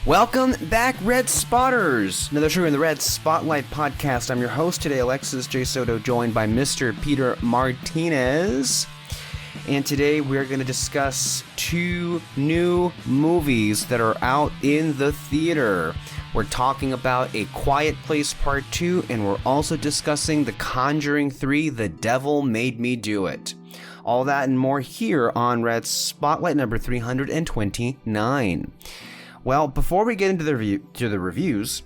Welcome back, Red Spotters! Another show in the Red Spotlight podcast. I'm your host today, Alexis J. Soto, joined by Mr. Peter Martinez. And today we're going to discuss two new movies that are out in the theater. We're talking about A Quiet Place Part 2, and we're also discussing The Conjuring 3, The Devil Made Me Do It. All that and more here on Red Spotlight number 329. Well, before we get into the reviews,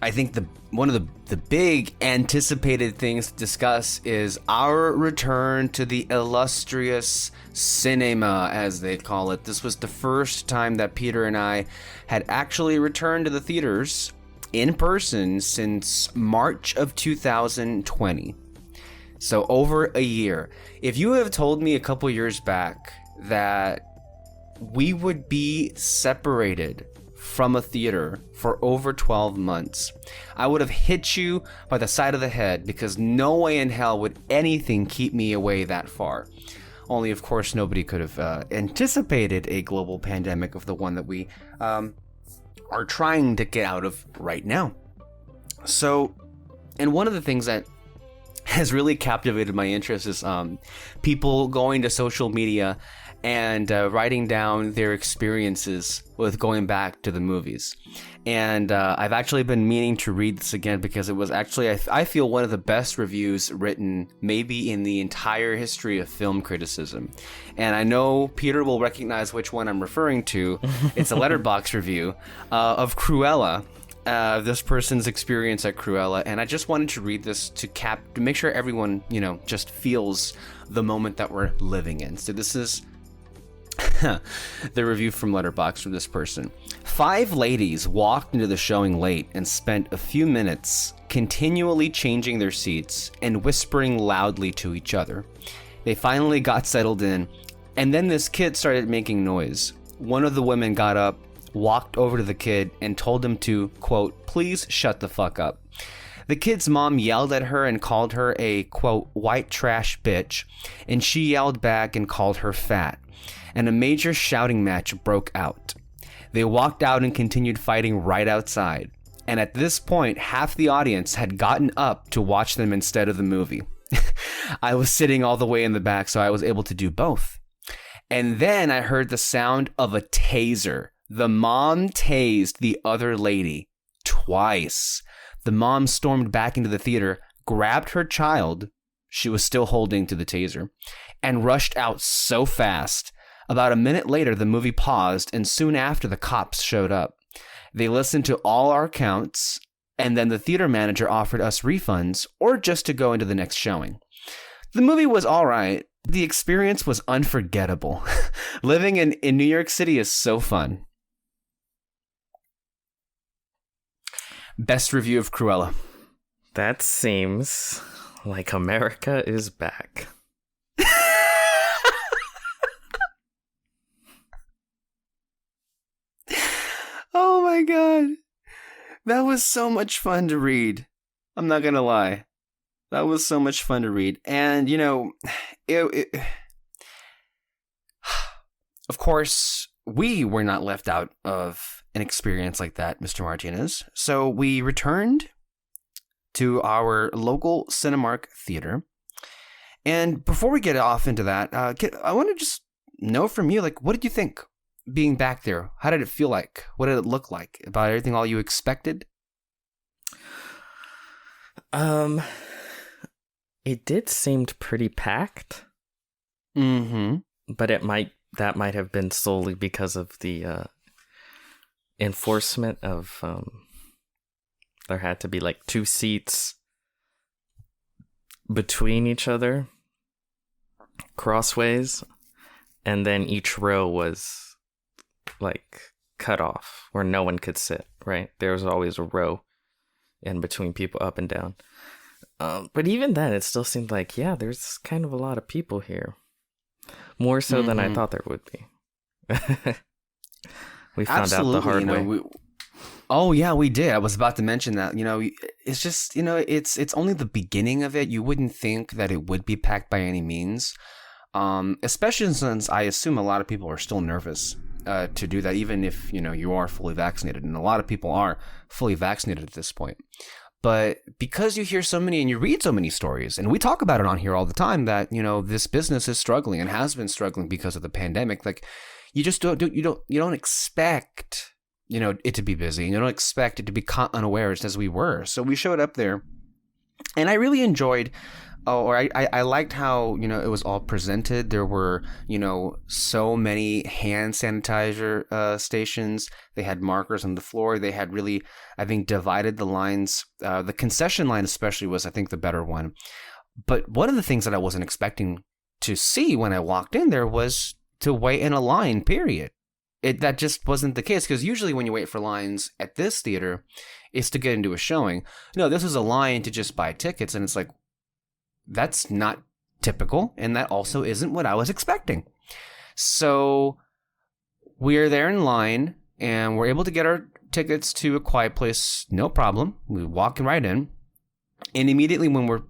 I think one of the big anticipated things to discuss is our return to the illustrious cinema, as they call it. This was the first time that Peter and I had actually returned to the theaters in person since March of 2020. So over a year. If you have told me a couple years back that we would be separated from a theater for over 12 months, I would have hit you by the side of the head, because no way in hell would anything keep me away that far. Only, of course, nobody could have anticipated a global pandemic of the one that we are trying to get out of right now. So, and one of the things that has really captivated my interest is people going to social media and writing down their experiences with going back to the movies. And I've actually been meaning to read this again, because it was actually, I feel, one of the best reviews written maybe in the entire history of film criticism. And I know Peter will recognize which one I'm referring to. It's a Letterboxd review of Cruella. This person's experience at Cruella, and I just wanted to read this to make sure everyone, just feels the moment that we're living in. So this is the review from Letterboxd from this person. 5 ladies walked into the showing late and spent a few minutes continually changing their seats and whispering loudly to each other. They finally got settled in, and then this kid started making noise. One of the women got up, walked over to the kid, and told him to, quote, "Please shut the fuck up." The kid's mom yelled at her and called her a, quote, "white trash bitch," and she yelled back and called her fat. And a major shouting match broke out. They walked out and continued fighting right outside. And at this point, half the audience had gotten up to watch them instead of the movie. I was sitting all the way in the back, so I was able to do both. And then I heard the sound of a taser. The mom tased the other lady twice. The mom stormed back into the theater, grabbed her child, she was still holding to the taser, and rushed out so fast. About a minute later, the movie paused, and soon after, the cops showed up. They listened to all our counts, and then the theater manager offered us refunds or just to go into the next showing. The movie was all right. The experience was unforgettable. Living in New York City is so fun. Best review of Cruella. That seems like America is back. Oh my god. That was so much fun to read. I'm not gonna lie. That was so much fun to read. And, of course, we were not left out of an experience like that, Mr. Martinez. So we returned to our local Cinemark theater. And before we get off into that, I want to just know from you, what did you think being back there? How did it feel like? What did it look like? About everything all you expected? It did seemed pretty packed. Mm-hmm. But that might have been solely because of the enforcement of there had to be 2 seats between each other, crossways, and then each row was cut off where no one could sit, right? There was always a row in between people up and down. But even then, it still seemed there's kind of a lot of people here. More so than I thought there would be. We found out the hard way. Oh, yeah, we did. I was about to mention that. It's just, it's only the beginning of it. You wouldn't think that it would be packed by any means. Especially since I assume a lot of people are still nervous to do that, even if you are fully vaccinated, and a lot of people are fully vaccinated at this point. But because you hear so many and you read so many stories, and we talk about it on here all the time, that this business is struggling and has been struggling because of the pandemic. Like, you just don't expect it to be busy. You don't expect it to be caught unawares as we were. So we showed up there, and I really enjoyed. I liked how, it was all presented. There were, so many hand sanitizer stations. They had markers on the floor. They had really, I think, divided the lines. The concession line especially was, I think, the better one. But one of the things that I wasn't expecting to see when I walked in there was to wait in a line, period. That just wasn't the case, because usually when you wait for lines at this theater, it's to get into a showing. No, this was a line to just buy tickets, and it's like, that's not typical, and that also isn't what I was expecting. So we're there in line, and we're able to get our tickets to A Quiet Place, no problem. We walk right in, and immediately when we're,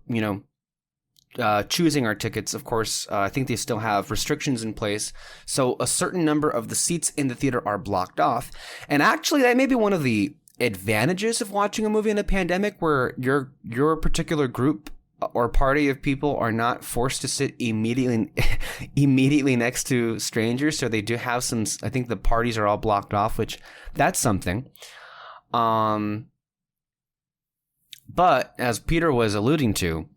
choosing our tickets, of course, I think they still have restrictions in place. So a certain number of the seats in the theater are blocked off. And actually, that may be one of the advantages of watching a movie in a pandemic, where your particular group or party of people are not forced to sit immediately next to strangers. So they do have some, I think the parties are all blocked off, which that's something. But as Peter was alluding to,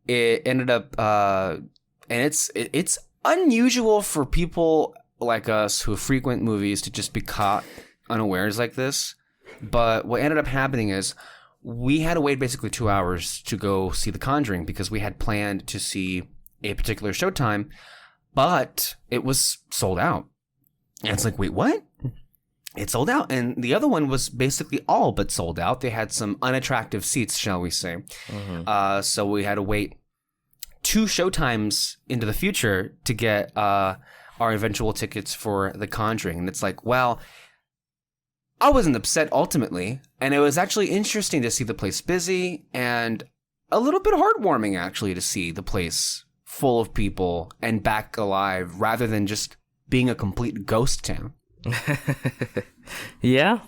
it ended up, and it's unusual for people like us who frequent movies to just be caught unawares like this. But what ended up happening is, we had to wait basically 2 hours to go see The Conjuring, because we had planned to see a particular showtime, but it was sold out. And it's like, wait, what? It's sold out. And the other one was basically all but sold out. They had some unattractive seats, shall we say. Mm-hmm. So we had to wait 2 showtimes into the future to get our eventual tickets for The Conjuring. And it's like, well, I wasn't upset ultimately, and it was actually interesting to see the place busy, and a little bit heartwarming actually to see the place full of people and back alive, rather than just being a complete ghost town. Yeah.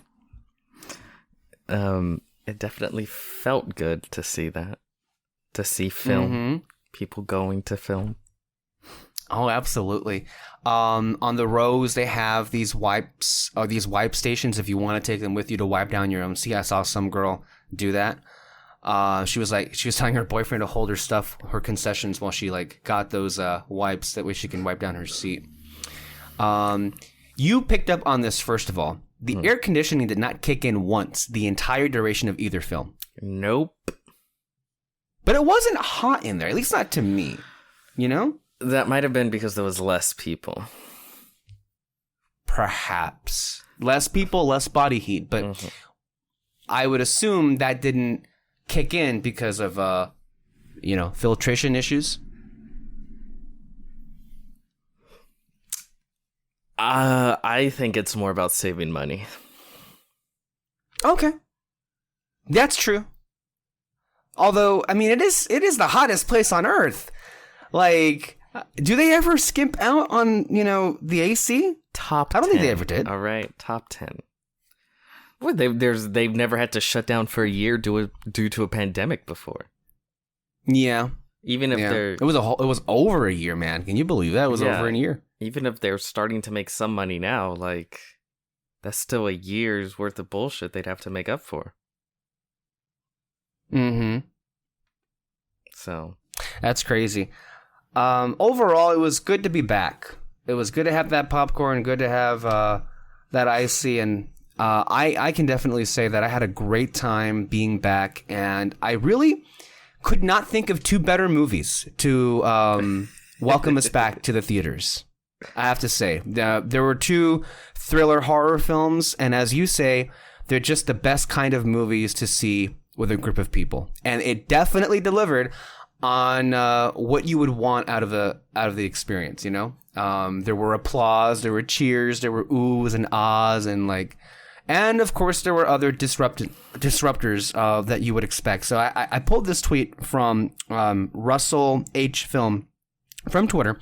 It definitely felt good to see that. To see film. Mm-hmm. People going to film. Oh, absolutely. On the rows, they have these wipes, or these wipe stations if you want to take them with you to wipe down your own seat. I saw some girl do that. She was telling her boyfriend to hold her stuff, her concessions, while she got those wipes. That way she can wipe down her seat. You picked up on this, first of all. The air conditioning did not kick in once the entire duration of either film. Nope. But it wasn't hot in there, at least not to me. That might have been because there was less people. Perhaps. Less people, less body heat. But I would assume that didn't kick in because of, filtration issues. I think it's more about saving money. Okay. That's true. Although, I mean, it is the hottest place on Earth. Do they ever skimp out on, the AC? Top 10. I don't think they ever did. All right, top 10. Well, they've never had to shut down for a year due to a pandemic before. Yeah. Even if they're... It was over a year, man. Can you believe that? It was over a year. Even if they're starting to make some money now, that's still a year's worth of bullshit they'd have to make up for. Mm-hmm. So... That's crazy. Overall, it was good to be back. It was good to have that popcorn, good to have that icy, and I can definitely say that I had a great time being back, and I really could not think of 2 better movies to welcome us back to the theaters. I have to say. There were 2 thriller horror films, and as you say, they're just the best kind of movies to see with a group of people. And it definitely delivered on what you would want out of the experience, there were applause, there were cheers, there were oohs and ahs, and of course there were other disruptors that you would expect. So I pulled this tweet from Russell H. Film from Twitter.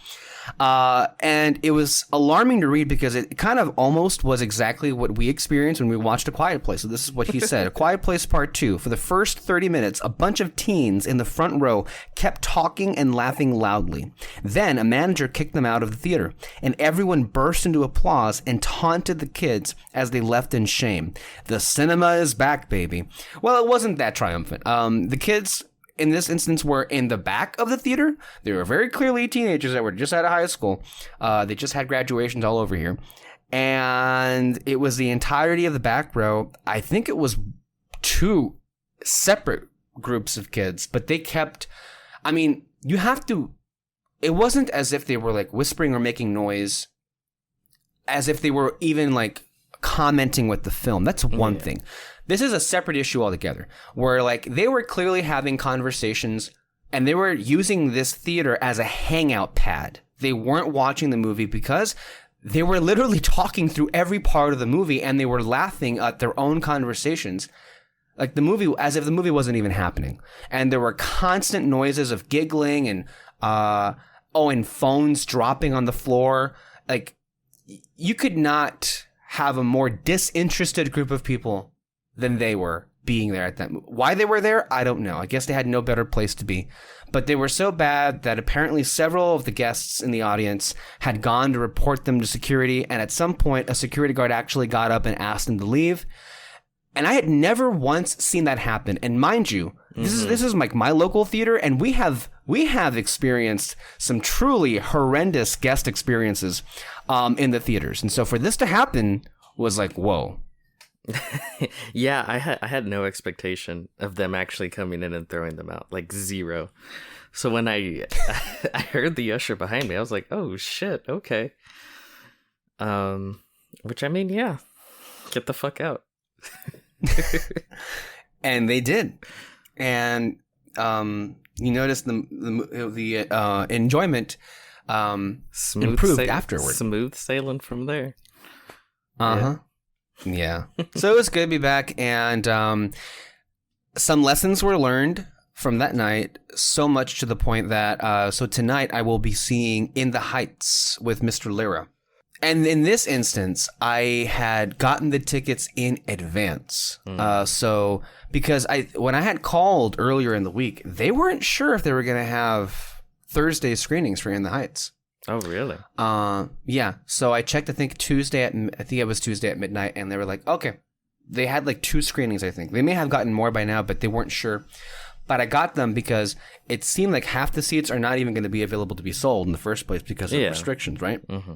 And it was alarming to read because it kind of almost was exactly what we experienced when we watched A Quiet Place. So this is what he said. A Quiet Place Part 2. For the first 30 minutes, a bunch of teens in the front row kept talking and laughing loudly. Then a manager kicked them out of the theater, and everyone burst into applause and taunted the kids as they left in shame. The cinema is back, baby. Well, it wasn't that triumphant. The kids in this instance were in the back of the theater. They were very clearly teenagers that were just out of high school. They just had graduations all over here. And it was the entirety of the back row. I think it was 2 separate groups of kids, but they kept, I mean, you have to, it wasn't as if they were like whispering or making noise, as if they were even like commenting with the film. That's one thing. This is a separate issue altogether, where like they were clearly having conversations and they were using this theater as a hangout pad. They weren't watching the movie because they were literally talking through every part of the movie and they were laughing at their own conversations. Like the movie, as if the movie wasn't even happening. And there were constant noises of giggling and, and phones dropping on the floor. Like you could not have a more disinterested group of people than they were being there at that movie. Why they were there, I don't know. I guess they had no better place to be. But they were so bad that apparently several of the guests in the audience had gone to report them to security, and at some point a security guard actually got up and asked them to leave. And I had never once seen that happen. And mind you, this is like my local theater, and we have experienced some truly horrendous guest experiences in the theaters. And so for this to happen was like, whoa. Yeah, I had no expectation of them actually coming in and throwing them out, like zero. So when I heard the usher behind me, I was like, oh shit, okay. Which I mean, yeah, get the fuck out. And they did, and you notice the enjoyment improved afterward. Smooth sailing from there. Yeah. So it was good to be back, and some lessons were learned from that night, so much to the point that so tonight I will be seeing In the Heights with Mr. Lira. And in this instance, I had gotten the tickets in advance. So because when I had called earlier in the week, they weren't sure if they were going to have Thursday screenings for In the Heights. Oh, really? Yeah. So I checked, I think it was Tuesday at midnight, and they were like, okay. They had like 2 screenings, I think. They may have gotten more by now, but they weren't sure. But I got them because it seemed like half the seats are not even going to be available to be sold in the first place because of restrictions, right? Mm-hmm.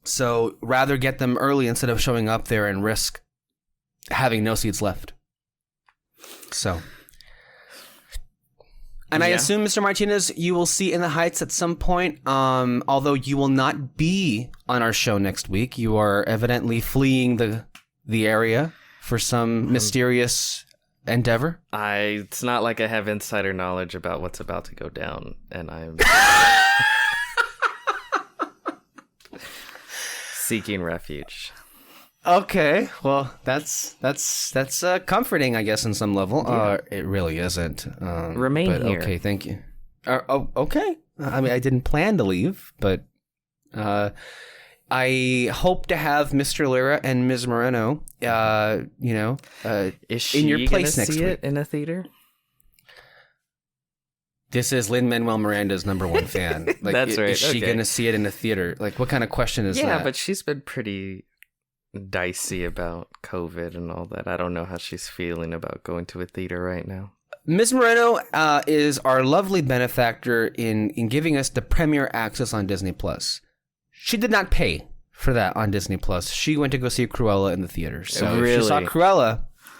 So rather get them early instead of showing up there and risk having no seats left. So... And I assume, Mr. Martinez, you will see In the Heights at some point, although you will not be on our show next week. You are evidently fleeing the area for some mysterious endeavor. It's not like I have insider knowledge about what's about to go down, and I'm seeking refuge. Okay, well, that's comforting, I guess, on some level. Yeah. It really isn't. Remain here. Okay, thank you. Okay. I mean, I didn't plan to leave, but I hope to have Mr. Lira and Ms. Moreno, Is she in your place gonna next see week. it in a theater? This is Lin-Manuel Miranda's number 1 fan. Like, That's right. Is she going to see it in a theater? Like, what kind of question is that? Yeah, but she's been pretty dicey about COVID and all that. I don't know how she's feeling about going to a theater right now. Ms. Moreno is our lovely benefactor in giving us the premiere access on Disney+. She did not pay for that on Disney+. She went to go see Cruella in the theater. So really?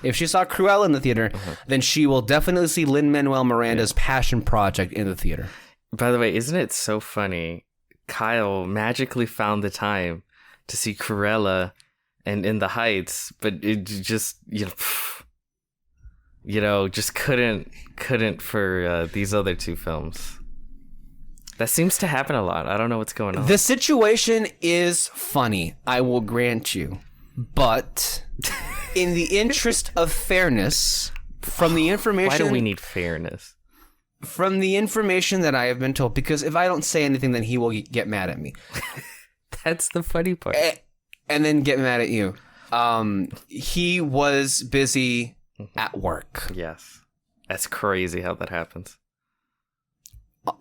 If she saw Cruella in the theater, then she will definitely see Lin-Manuel Miranda's Passion Project in the theater. By the way, isn't it so funny? Kyle magically found the time to see Cruella and In the Heights, but it just just couldn't for these other 2 films. That seems to happen a lot. I don't know what's going on. The situation is funny, I will grant you, but in the interest of fairness, from the information, why do we need fairness? from the information that I have been told, because if I don't say anything, then he will get mad at me. That's the funny part. And then get mad at you. He was busy at work. Yes. That's crazy how that happens.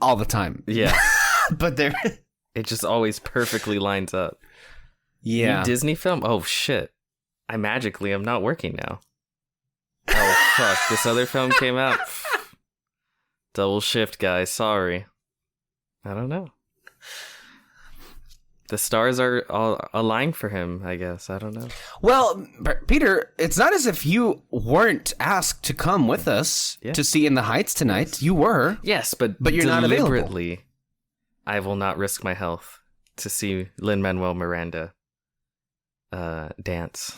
All the time. Yeah. But there... It just always perfectly lines up. Yeah. New Disney film? Oh, shit. I magically am not working now. Oh, fuck. This other film came out? Double shift, guys. Sorry. I don't know. The stars are all aligned for him, I guess. I don't know. Well, Peter, it's not as if you weren't asked to come with us to see In the Heights tonight. Yes. You were. Yes, but you're not available. Deliberately, I will not risk my health to see Lin-Manuel Miranda dance.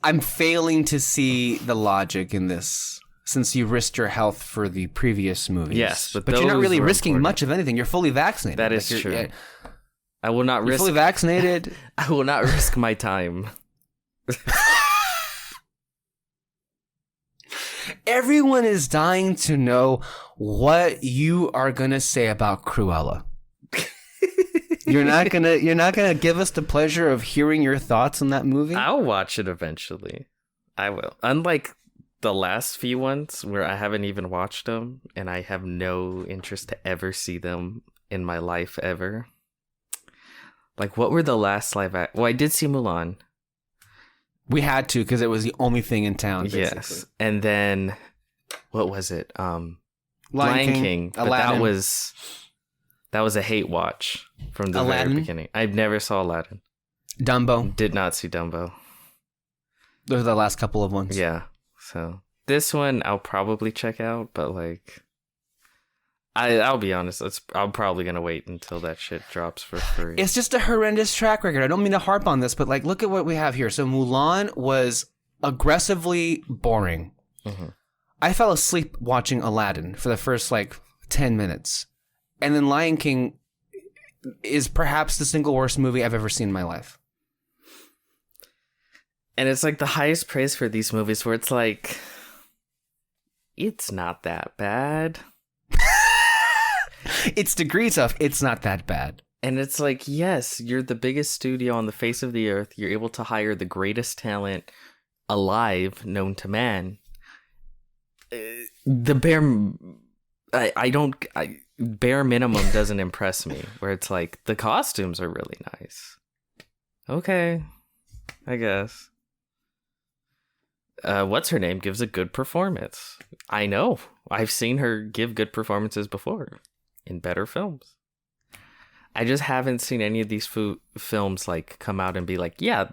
I'm failing to see the logic in this, since you risked your health for the previous movies. Yes, but you're not really risking important. Much of anything. You're fully vaccinated. That is true. I will not risk... fully vaccinated. I will not risk my time. Everyone is dying to know what you are gonna say about Cruella. You're not gonna give us the pleasure of hearing your thoughts on that movie? I'll watch it eventually. I will. Unlike the last few ones where I haven't even watched them and I have no interest to ever see them in my life ever. Like, what were the last live act? Well, I did see Mulan. We had to because it was the only thing in town, basically. Yes. And then, what was it? Lion King. But Aladdin. that was a hate watch from the very beginning. I never saw Aladdin. Dumbo. Did not see Dumbo. Those are the last couple of ones. Yeah. So this one I'll probably check out, but like, I'll be honest. I'm probably gonna wait until that shit drops for free. It's just a horrendous track record. I don't mean to harp on this, but like, look at what we have here. So Mulan was aggressively boring. Mm-hmm. I fell asleep watching Aladdin for the first 10 minutes, and then Lion King is perhaps the single worst movie I've ever seen in my life. And it's like the highest praise for these movies, where it's like, it's not that bad. It's degrees of, it's not that bad. And it's like, yes, you're the biggest studio on the face of the earth. You're able to hire the greatest talent alive, known to man. The bare minimum doesn't impress me. Where it's like, the costumes are really nice. Okay, I guess. What's her name gives a good performance. I know. I've seen her give good performances before in better films. I just haven't seen any of these films come out and be like, yeah,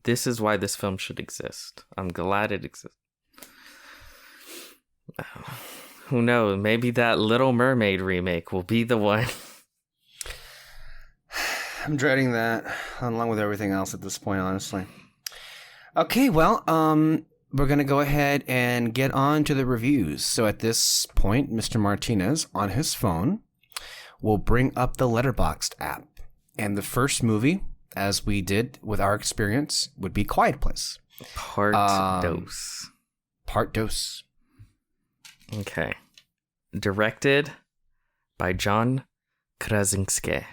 this is why this film should exist. I'm glad it exists. Who knows? Maybe that Little Mermaid remake will be the one. I'm dreading that, along with everything else at this point, honestly. Okay, well, we're going to go ahead and get on to the reviews. So at this point, Mr. Martinez, on his phone, will bring up the Letterboxd app. And the first movie, as we did with our experience, would be Quiet Place. Part dos. Okay. Directed by John Krasinski.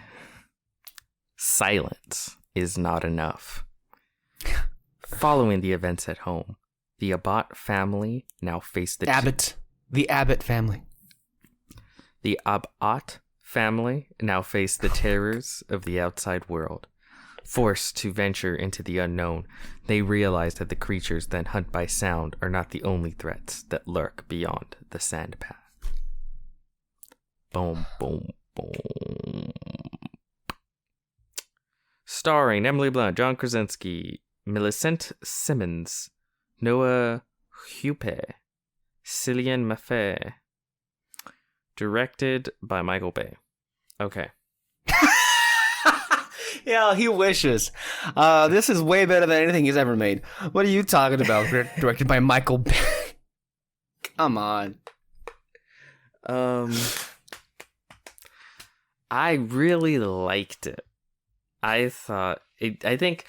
Silence is not enough. Following the events at home, the Abbott family now face the... The Abbott family. The Abbott family now face the terrors of the outside world. Forced to venture into the unknown, they realize that the creatures that hunt by sound are not the only threats that lurk beyond the sand path. Boom, boom, boom. Starring Emily Blunt, John Krasinski, Millicent Simmons, Noah Hupe, Cillian Murphy. Directed by Michael Bay. Okay. Yeah, he wishes. This is way better than anything he's ever made. What are you talking about? Directed by Michael Bay. Come on. I really liked it. I think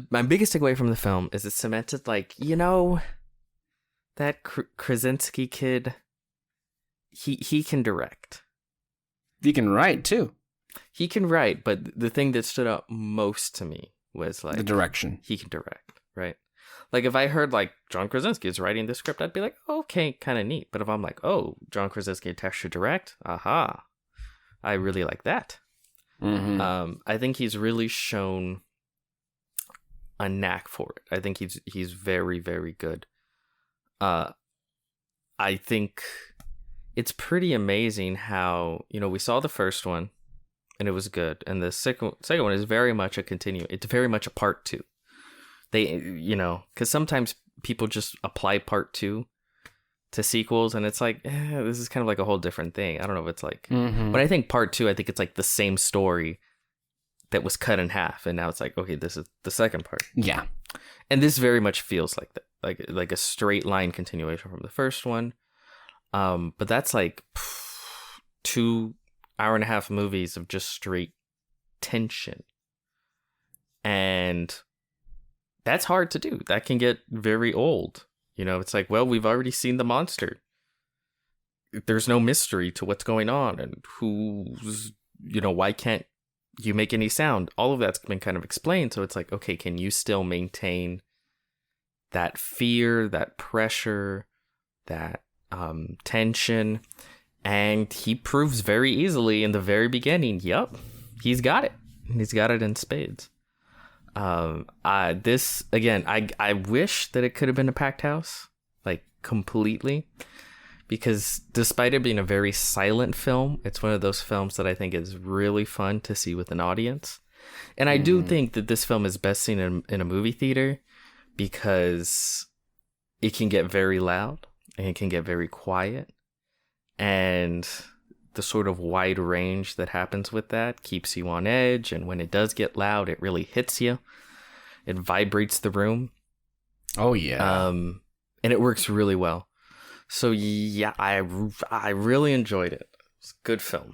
my biggest takeaway from the film is it cemented, like, that Krasinski kid, he can direct. He can write too. He can write, but the thing that stood out most to me was like the direction. He can direct, right? Like if I heard like John Krasinski is writing the script, I'd be like, okay, kind of neat. But if I'm like, oh, John Krasinski attached to direct, aha, I really like that. Mm-hmm. I think he's really shown a knack for it. I think he's very, very good. I think it's pretty amazing how, we saw the first one and it was good. And the second one is very much a continue. It's very much a part 2. They, because sometimes people just apply part 2 to sequels and it's like, this is kind of like a whole different thing. I don't know if it's like, but I think part 2, I think it's like the same story that was cut in half. And now it's like, okay, this is the second part. Yeah. And this very much feels like that. Like a straight line continuation from the first one. But that's like 2 hour-and-a-half movies of just straight tension. And that's hard to do. That can get very old. It's like, well, we've already seen the monster. There's no mystery to what's going on and who's, why can't you make any sound? All of that's been kind of explained. So it's like, okay, can you still maintain that fear, that pressure, that tension? And he proves very easily in the very beginning, yep, he's got it. He's got it in spades. This, again, I wish that it could have been a packed house, like completely, because despite it being a very silent film, it's one of those films that I think is really fun to see with an audience. And I do think that this film is best seen in a movie theater, because it can get very loud and it can get very quiet. And the sort of wide range that happens with that keeps you on edge. And when it does get loud, it really hits you. It vibrates the room. Oh, yeah. And it works really well. So, yeah, I really enjoyed it. It's a good film.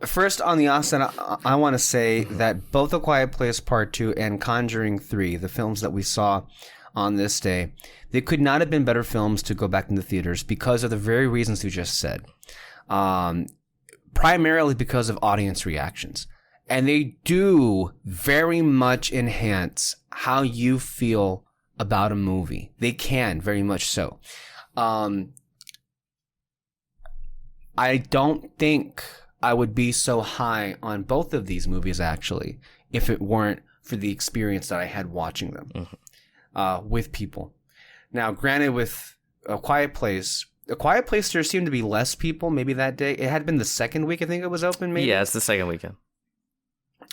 First, on the offset, I want to say that both A Quiet Place Part 2 and Conjuring 3, the films that we saw on this day, they could not have been better films to go back into theaters because of the very reasons you just said. Primarily because of audience reactions. And they do very much enhance how you feel about a movie. They can, very much so. I don't think I would be so high on both of these movies, actually, if it weren't for the experience that I had watching them with people. Now, granted, with A Quiet Place, there seemed to be less people maybe that day. It had been the second week, I think it was open, maybe? Yeah, it's the second weekend.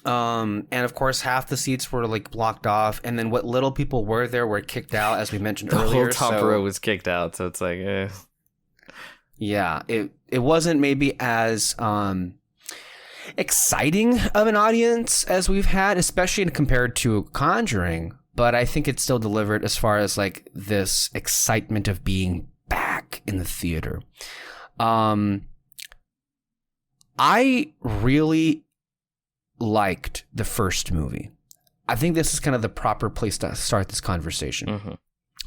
And of course, half the seats were like blocked off, and then what little people were there were kicked out, as we mentioned earlier. The whole top row was kicked out, so it's like, eh. Yeah, it wasn't maybe as exciting of an audience as we've had, especially compared to Conjuring, but I think it still delivered as far as like this excitement of being back in the theater. I really liked the first movie. I think this is kind of the proper place to start this conversation,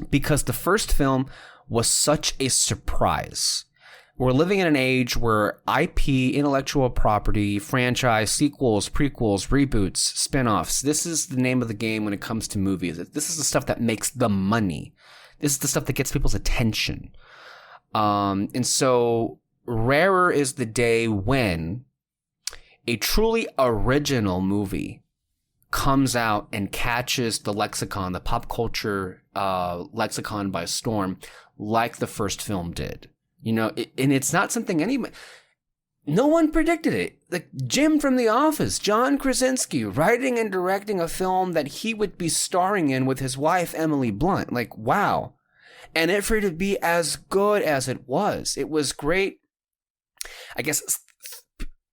because the first film was such a surprise. We're living in an age where IP, intellectual property, franchise, sequels, prequels, reboots, spin-offs, this is the name of the game when it comes to movies. This is the stuff that makes the money. This is the stuff that gets people's attention. And so rarer is the day when a truly original movie comes out and catches the lexicon, the pop culture lexicon by storm, like the first film did. And it's not something no one predicted it. Like Jim from The Office, John Krasinski, writing and directing a film that he would be starring in with his wife, Emily Blunt. Like, wow. And for it to be as good as it was great. I guess,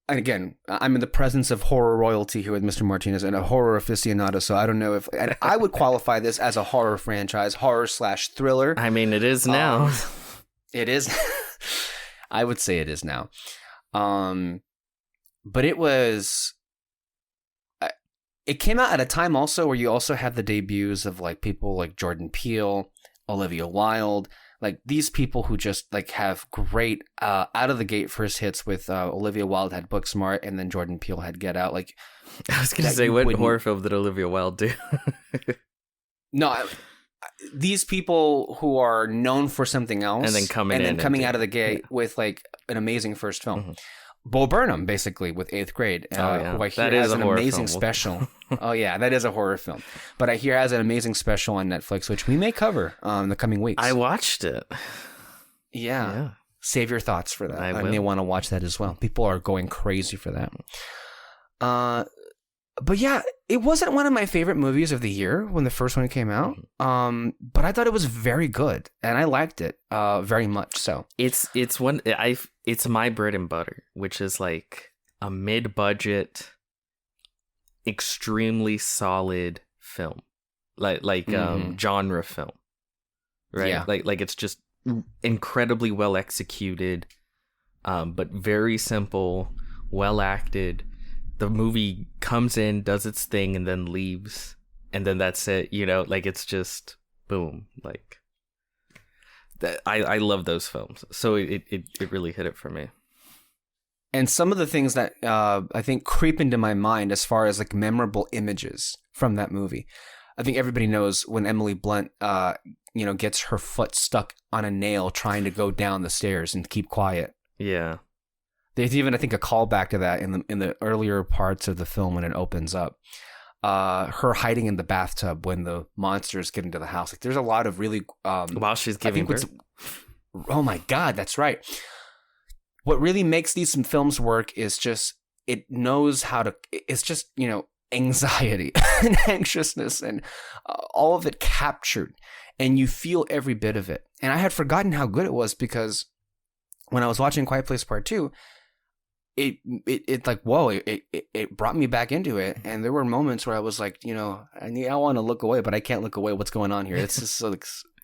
and again, I'm in the presence of horror royalty here with Mr. Martinez and a horror aficionado, so I don't know if I would qualify this as a horror franchise, horror/thriller. I mean, it is now. It is. I would say it is now. But it was it came out at a time also where you also had the debuts of like people like Jordan Peele, Olivia Wilde, like these people who just like have great out of the gate first hits with Olivia Wilde had Booksmart, and then Jordan Peele had Get Out. Like, I was gonna say, what horror film did Olivia Wilde do? No, these people who are known for something else, and then coming out of the gate with like an amazing first film. Mm-hmm. Bo Burnham, basically, with Eighth Grade, who I hear has an amazing special. Oh yeah, that is a horror film, but I hear has an amazing special on Netflix, which we may cover in the coming weeks. I watched it. Yeah. Save your thoughts for that. I may want to watch that as well. People are going crazy for that. But yeah, it wasn't one of my favorite movies of the year when the first one came out. But I thought it was very good, and I liked it very much. So it's my bread and butter, which is like a mid-budget, extremely solid film, like genre film, right? Yeah. Like it's just incredibly well executed, but very simple, well acted. The movie comes in, does its thing, and then leaves, and then that's it. You know, like it's just boom. Like that. I love those films, so it really hit it for me. And some of the things that I think creep into my mind as far as like memorable images from that movie. I think everybody knows when Emily Blunt, gets her foot stuck on a nail trying to go down the stairs and keep quiet. Yeah. There's even, I think, a callback to that in the earlier parts of the film when it opens up. Her hiding in the bathtub when the monsters get into the house. Like, there's a lot of really while she's giving birth. Oh my God, that's right. What really makes these films work is just it knows how to. It's just anxiety and anxiousness and all of it captured, and you feel every bit of it. And I had forgotten how good it was because when I was watching Quiet Place Part 2. It like, whoa, it brought me back into it. And there were moments where I was like, I want to look away, but I can't look away. What's going on here? It's just so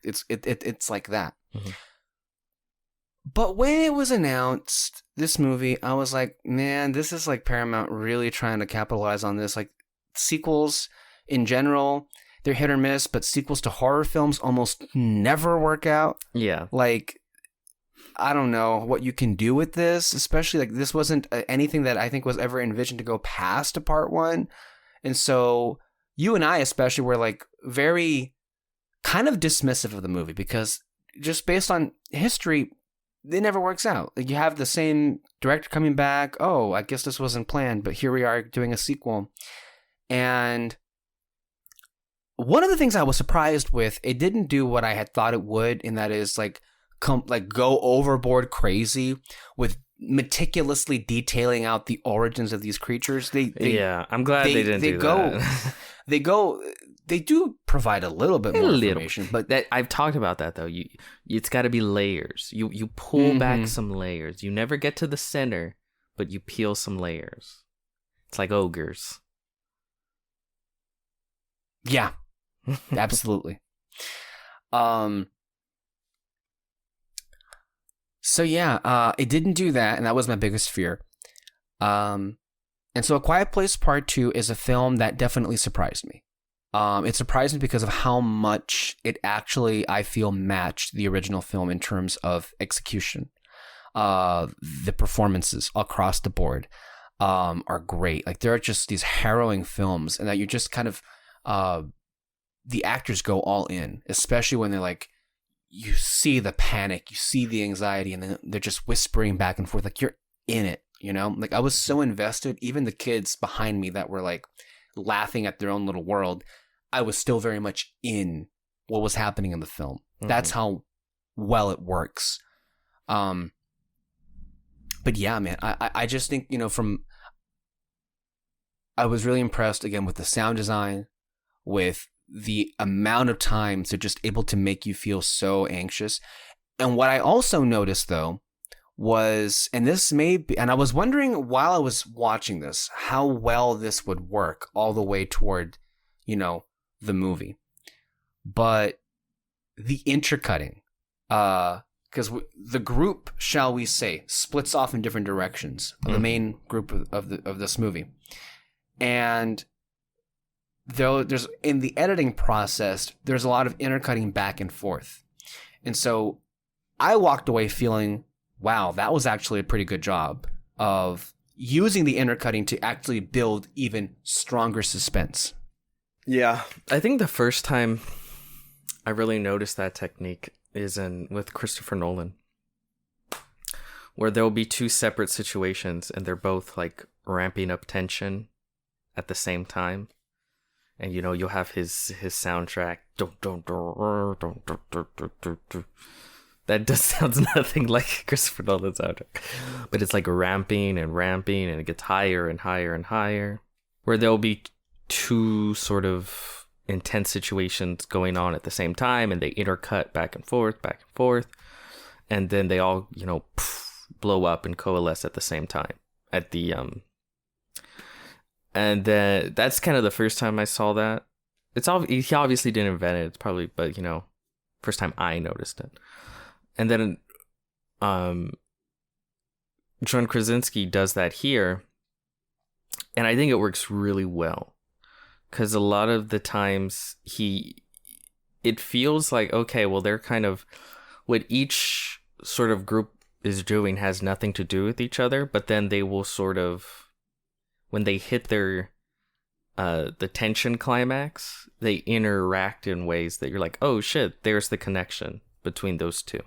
it's like that. Mm-hmm. But when it was announced, this movie, I was like, man, this is like Paramount really trying to capitalize on this. Like sequels in general, they're hit or miss, but sequels to horror films almost never work out. Yeah. Like, I don't know what you can do with this, especially like this wasn't anything that I think was ever envisioned to go past a part one. And so you and I especially were like very kind of dismissive of the movie because just based on history, it never works out. Like you have the same director coming back. Oh, I guess this wasn't planned, but here we are doing a sequel. And one of the things I was surprised with, it didn't do what I had thought it would, and that is like go overboard crazy with meticulously detailing out the origins of these creatures. I'm glad they didn't do that. They do provide a little bit more information, but that I've talked about that though. It's got to be layers. You pull back some layers. You never get to the center, but you peel some layers. It's like ogres. Yeah, absolutely. So yeah, it didn't do that, and that was my biggest fear. And so A Quiet Place Part 2 is a film that definitely surprised me. It surprised me because of how much it actually, I feel, matched the original film in terms of execution. The performances across the board are great. Like, there are just these harrowing films, and that you just kind of, the actors go all in, especially when they're like, you see the panic, you see the anxiety, and then they're just whispering back and forth. Like, you're in it, Like, I was so invested. Even the kids behind me that were, like, laughing at their own little world, I was still very much in what was happening in the film. Mm-hmm. That's how well it works. But yeah, man, I just think, I was really impressed, again, with the sound design, with the amount of times they're just able to make you feel so anxious. And what I also noticed though was, and this may be, and I was wondering while I was watching this, how well this would work all the way toward, the movie. But the intercutting, because the group, shall we say, splits off in different directions. The main group of this movie. And though there's in the editing process, there's a lot of intercutting back and forth. And so I walked away feeling, wow, that was actually a pretty good job of using the intercutting to actually build even stronger suspense. Yeah. I think the first time I really noticed that technique is with Christopher Nolan, where there'll be two separate situations and they're both like ramping up tension at the same time. And you'll have his soundtrack. That just sounds nothing like Christopher Nolan's soundtrack. But it's like ramping and ramping, and it gets higher and higher and higher. Where there'll be two sort of intense situations going on at the same time, and they intercut back and forth. And then they all, blow up and coalesce at the same time. And then that's kind of the first time I saw that. He obviously didn't invent it. It's probably, but first time I noticed it. And then, John Krasinski does that here, and I think it works really well, because a lot of the times it feels like, okay, well, they're kind of, what each sort of group is doing has nothing to do with each other, but then they will sort of, when they hit their the tension climax, they interact in ways that you're like, oh shit, there's the connection between those two,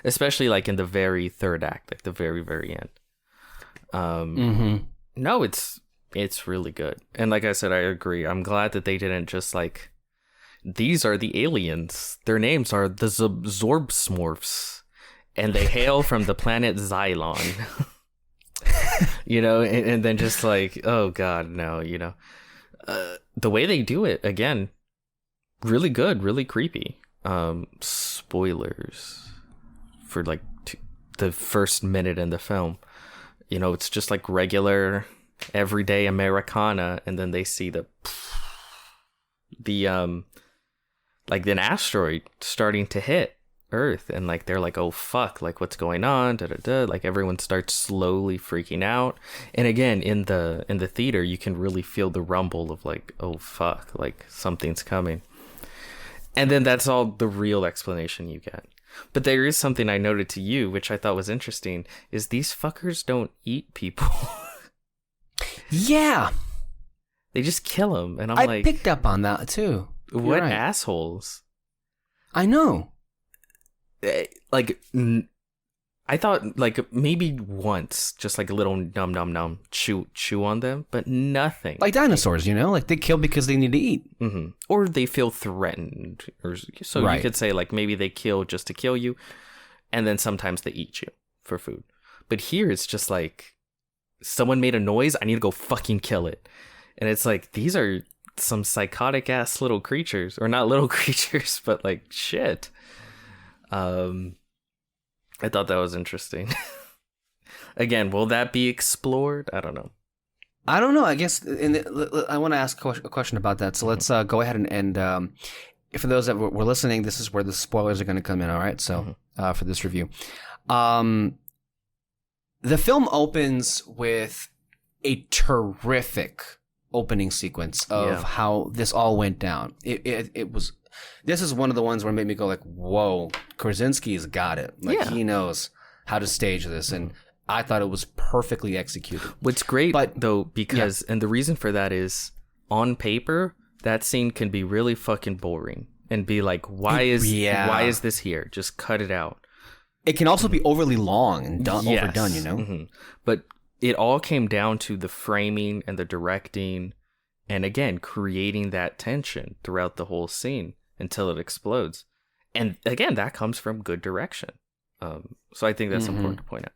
especially like in the very third act, like the very, very end. No, it's really good. And like I said, I agree. I'm glad that they didn't just like, these are the aliens, their names are the Zorbsmorphs, and they hail from the planet Xylon. And then just like, oh god, no, the way they do it, again, really good, really creepy. Spoilers for like the first minute in the film. It's just like regular everyday Americana, and then they see the like an asteroid starting to hit Earth, and like they're like, oh fuck, like what's going on, like everyone starts slowly freaking out. And again, in the theater, you can really feel the rumble of like, oh fuck, like something's coming. And then that's all the real explanation you get. But there is something I noted to you, which I thought was interesting, is these fuckers don't eat people. Yeah, they just kill them. And I picked up on that too. What assholes. I know. Like, I thought like maybe once, just like a little nom chew on them, but nothing. Like dinosaurs, like they kill because they need to eat. Mm-hmm. Or they feel threatened, or so right. You could say like maybe they kill just to kill you, and then sometimes they eat you for food. But here it's just like, someone made a noise, I need to go fucking kill it. And it's like, these are some psychotic ass little creatures, or not little creatures, but like shit. I thought that was interesting. Again, will that be explored? I don't know. I guess I want to ask a question about that. So let's go ahead and for those that were listening, this is where the spoilers are going to come in. All right. So for this review, the film opens with a terrific opening sequence of how this all went down. It was. This is one of the ones where it made me go like, whoa, Krasinski's got it. Like, he knows how to stage this. And I thought it was perfectly executed. What's great, though, because, and the reason for that is, on paper, that scene can be really fucking boring. And be like, why is this here? Just cut it out. It can also be overly long and overdone, Mm-hmm. But it all came down to the framing and the directing. And again, creating that tension throughout the whole scene until it explodes. And again, that comes from good direction. So I think that's important to point out.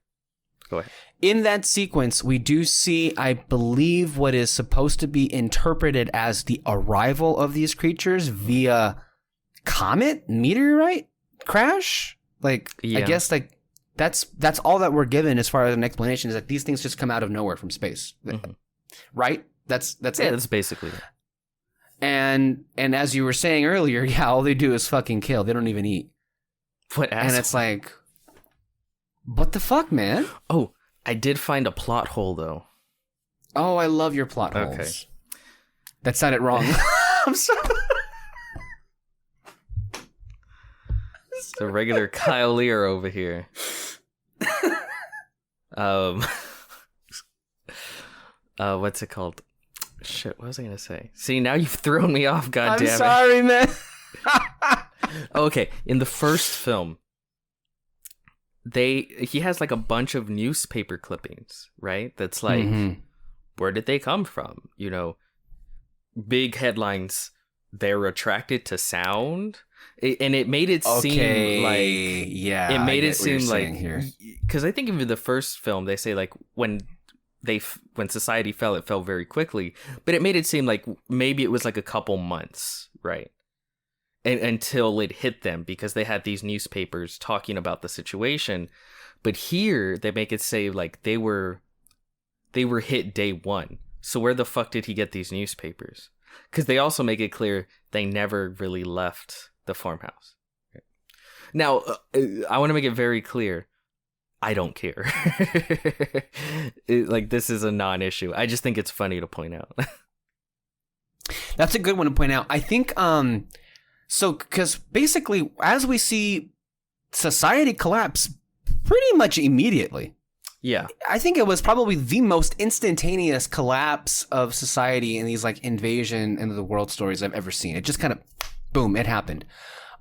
Go ahead. In that sequence, we do see, I believe, what is supposed to be interpreted as the arrival of these creatures via comet, meteorite crash. Like, I guess like that's all that we're given as far as an explanation, is that these things just come out of nowhere from space, right? That's it. That's basically it. And as you were saying earlier, all they do is fucking kill. They don't even eat. And it's like, what the fuck, man? Oh, I did find a plot hole though. Oh, I love your plot holes. That sounded wrong. I'm sorry. It's a regular Kyle Lira over here. What's it called? Shit, what was I gonna say? See, now you've thrown me off, goddammit. I'm sorry, man. Okay, in the first film, he has like a bunch of newspaper clippings, right? That's like, where did they come from? You know, big headlines, they're attracted to sound. And it made it seem like... Yeah, it made it seem like... Because I think in the first film, they say like when society fell, it fell very quickly. But it made it seem like maybe it was like a couple months, right? And until it hit them, because they had these newspapers talking about the situation. But here, they make it say like they were hit day one. So where the fuck did he get these newspapers? Because they also make it clear they never really left the farmhouse. Now, I want to make it very clear. I don't care. Like, this is a non-issue. I just think it's funny to point out. That's a good one to point out. I think, so, because basically, as we see society collapse pretty much immediately. Yeah. I think it was probably the most instantaneous collapse of society in these, like, invasion into the world stories I've ever seen. It just kind of, boom, it happened.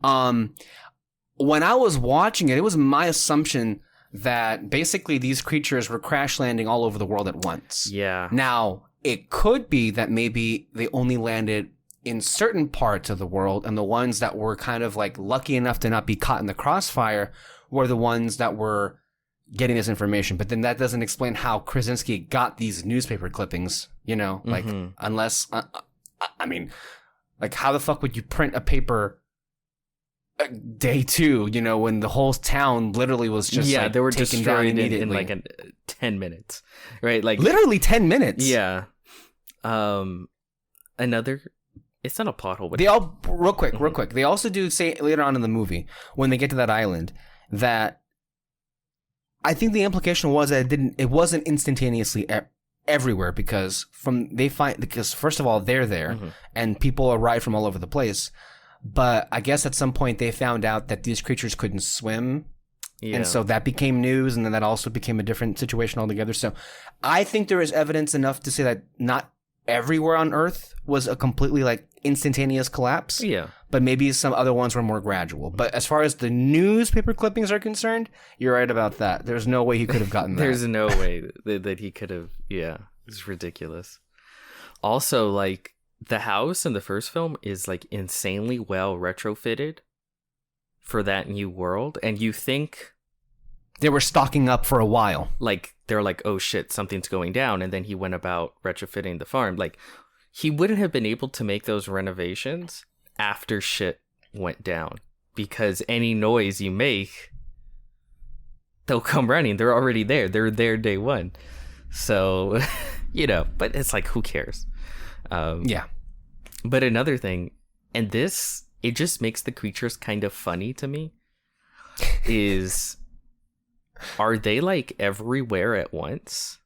When I was watching it, it was my assumption that basically these creatures were crash landing all over the world at once. Yeah. Now, it could be that maybe they only landed in certain parts of the world, and the ones that were kind of like lucky enough to not be caught in the crossfire were the ones that were getting this information. But then that doesn't explain how Krasinski got these newspaper clippings, you know, like unless, I mean, like how the fuck would you print a paper day two, you know, when the whole town literally was just like, they were taken down destroyed immediately. in like 10 minutes, right? Like literally 10 minutes. Yeah. Another, it's not a plot hole, but they all real quick. They also do say later on in the movie when they get to that island that I think the implication was that it wasn't instantaneously everywhere because first of all they're there and people arrive from all over the place. But I guess at some point they found out that these creatures couldn't swim. Yeah. And so that became news, and then that also became a different situation altogether. So I think there is evidence enough to say that not everywhere on Earth was a completely like instantaneous collapse. Yeah. But maybe some other ones were more gradual. But as far as the newspaper clippings are concerned, you're right about that. There's no way he could have gotten that. There's no way that he could have. Yeah. It's ridiculous. Also, like, the house in the first film is like insanely well retrofitted for that new world, and you think they were stocking up for a while. Like they're like, oh shit, something's going down, and then he went about retrofitting the farm. Like he wouldn't have been able to make those renovations after shit went down, because any noise you make, they'll come running. They're already there. They're there day one. So, you know, but it's like, who cares? Yeah. But another thing, and this, it just makes the creatures kind of funny to me, is, are they like everywhere at once?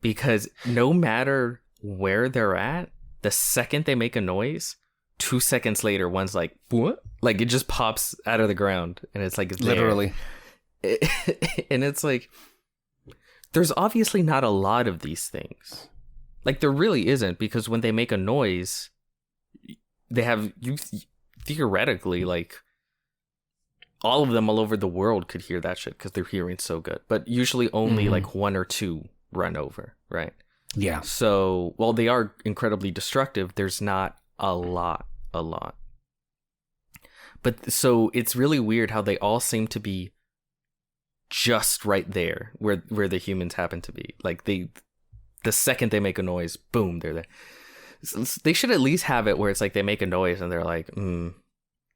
Because no matter where they're at, the second they make a noise, 2 seconds later, one's like, what? Like it just pops out of the ground, and it's like, it's literally. And it's like, there's obviously not a lot of these things. Like, there really isn't, because when they make a noise, they have, theoretically, like, all of them all over the world could hear that shit because their hearing's so good. But usually only, like, one or two run over, right? Yeah. So, while they are incredibly destructive, there's not a lot. But, so, it's really weird how they all seem to be just right there where the humans happen to be. Like, the second they make a noise, boom, they're there. So they should at least have it where it's like they make a noise and they're like,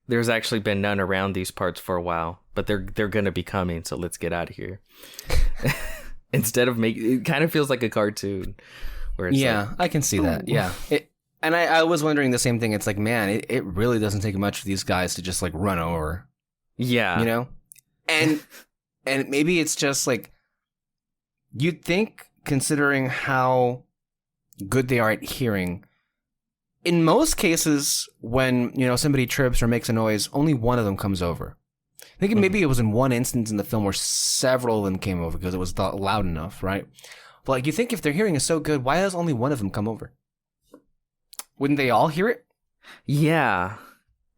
there's actually been none around these parts for a while, but they're gonna be coming, so let's get out of here. Instead of it kind of feels like a cartoon. Where it's I can see that. Yeah. And I was wondering the same thing. It's like, man, it really doesn't take much for these guys to just like run over. Yeah. You know? And maybe it's just like, you'd think, considering how good they are at hearing, in most cases, when, somebody trips or makes a noise, only one of them comes over. I think maybe it was in one instance in the film where several of them came over because it was loud enough, right? But like, you think if their hearing is so good, why does only one of them come over? Wouldn't they all hear it? Yeah.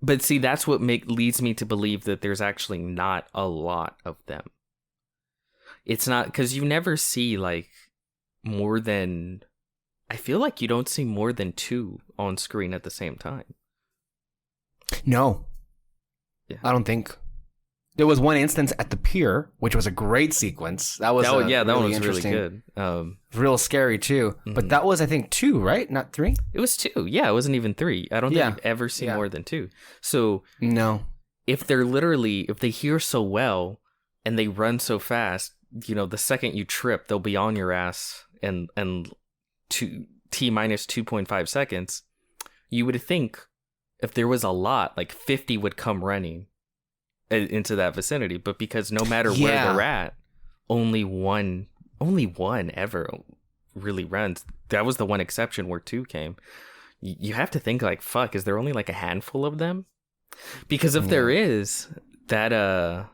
But see, that's what leads me to believe that there's actually not a lot of them. It's not, because you never see like more than, I feel like you don't see more than 2 on screen at the same time. No. Yeah. I don't think. There was one instance at the pier, which was a great sequence. That was that one was really good. Real scary too. Mm-hmm. But that was, I think, 2, right? Not 3? It was 2. Yeah, it wasn't even 3. I don't think you've ever seen more than 2. So no. If they hear so well and they run so fast, the second you trip, they'll be on your ass and T minus 2.5 seconds. You would think if there was a lot, like 50 would come running into that vicinity, but because no matter where they're at, only one ever really runs. That was the one exception where 2 came. You have to think like, fuck, is there only like a handful of them? Because if there is, that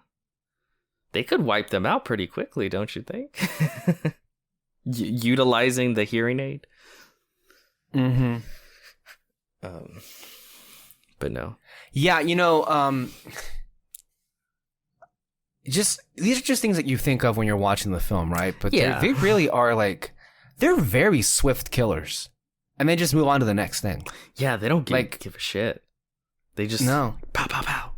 they could wipe them out pretty quickly, don't you think? Utilizing the hearing aid. Mm-hmm. But no. Yeah, just these are just things that you think of when you're watching the film, right? But they really are like, they're very swift killers, and they just move on to the next thing. Yeah, they don't give a shit. They just pow pow pow,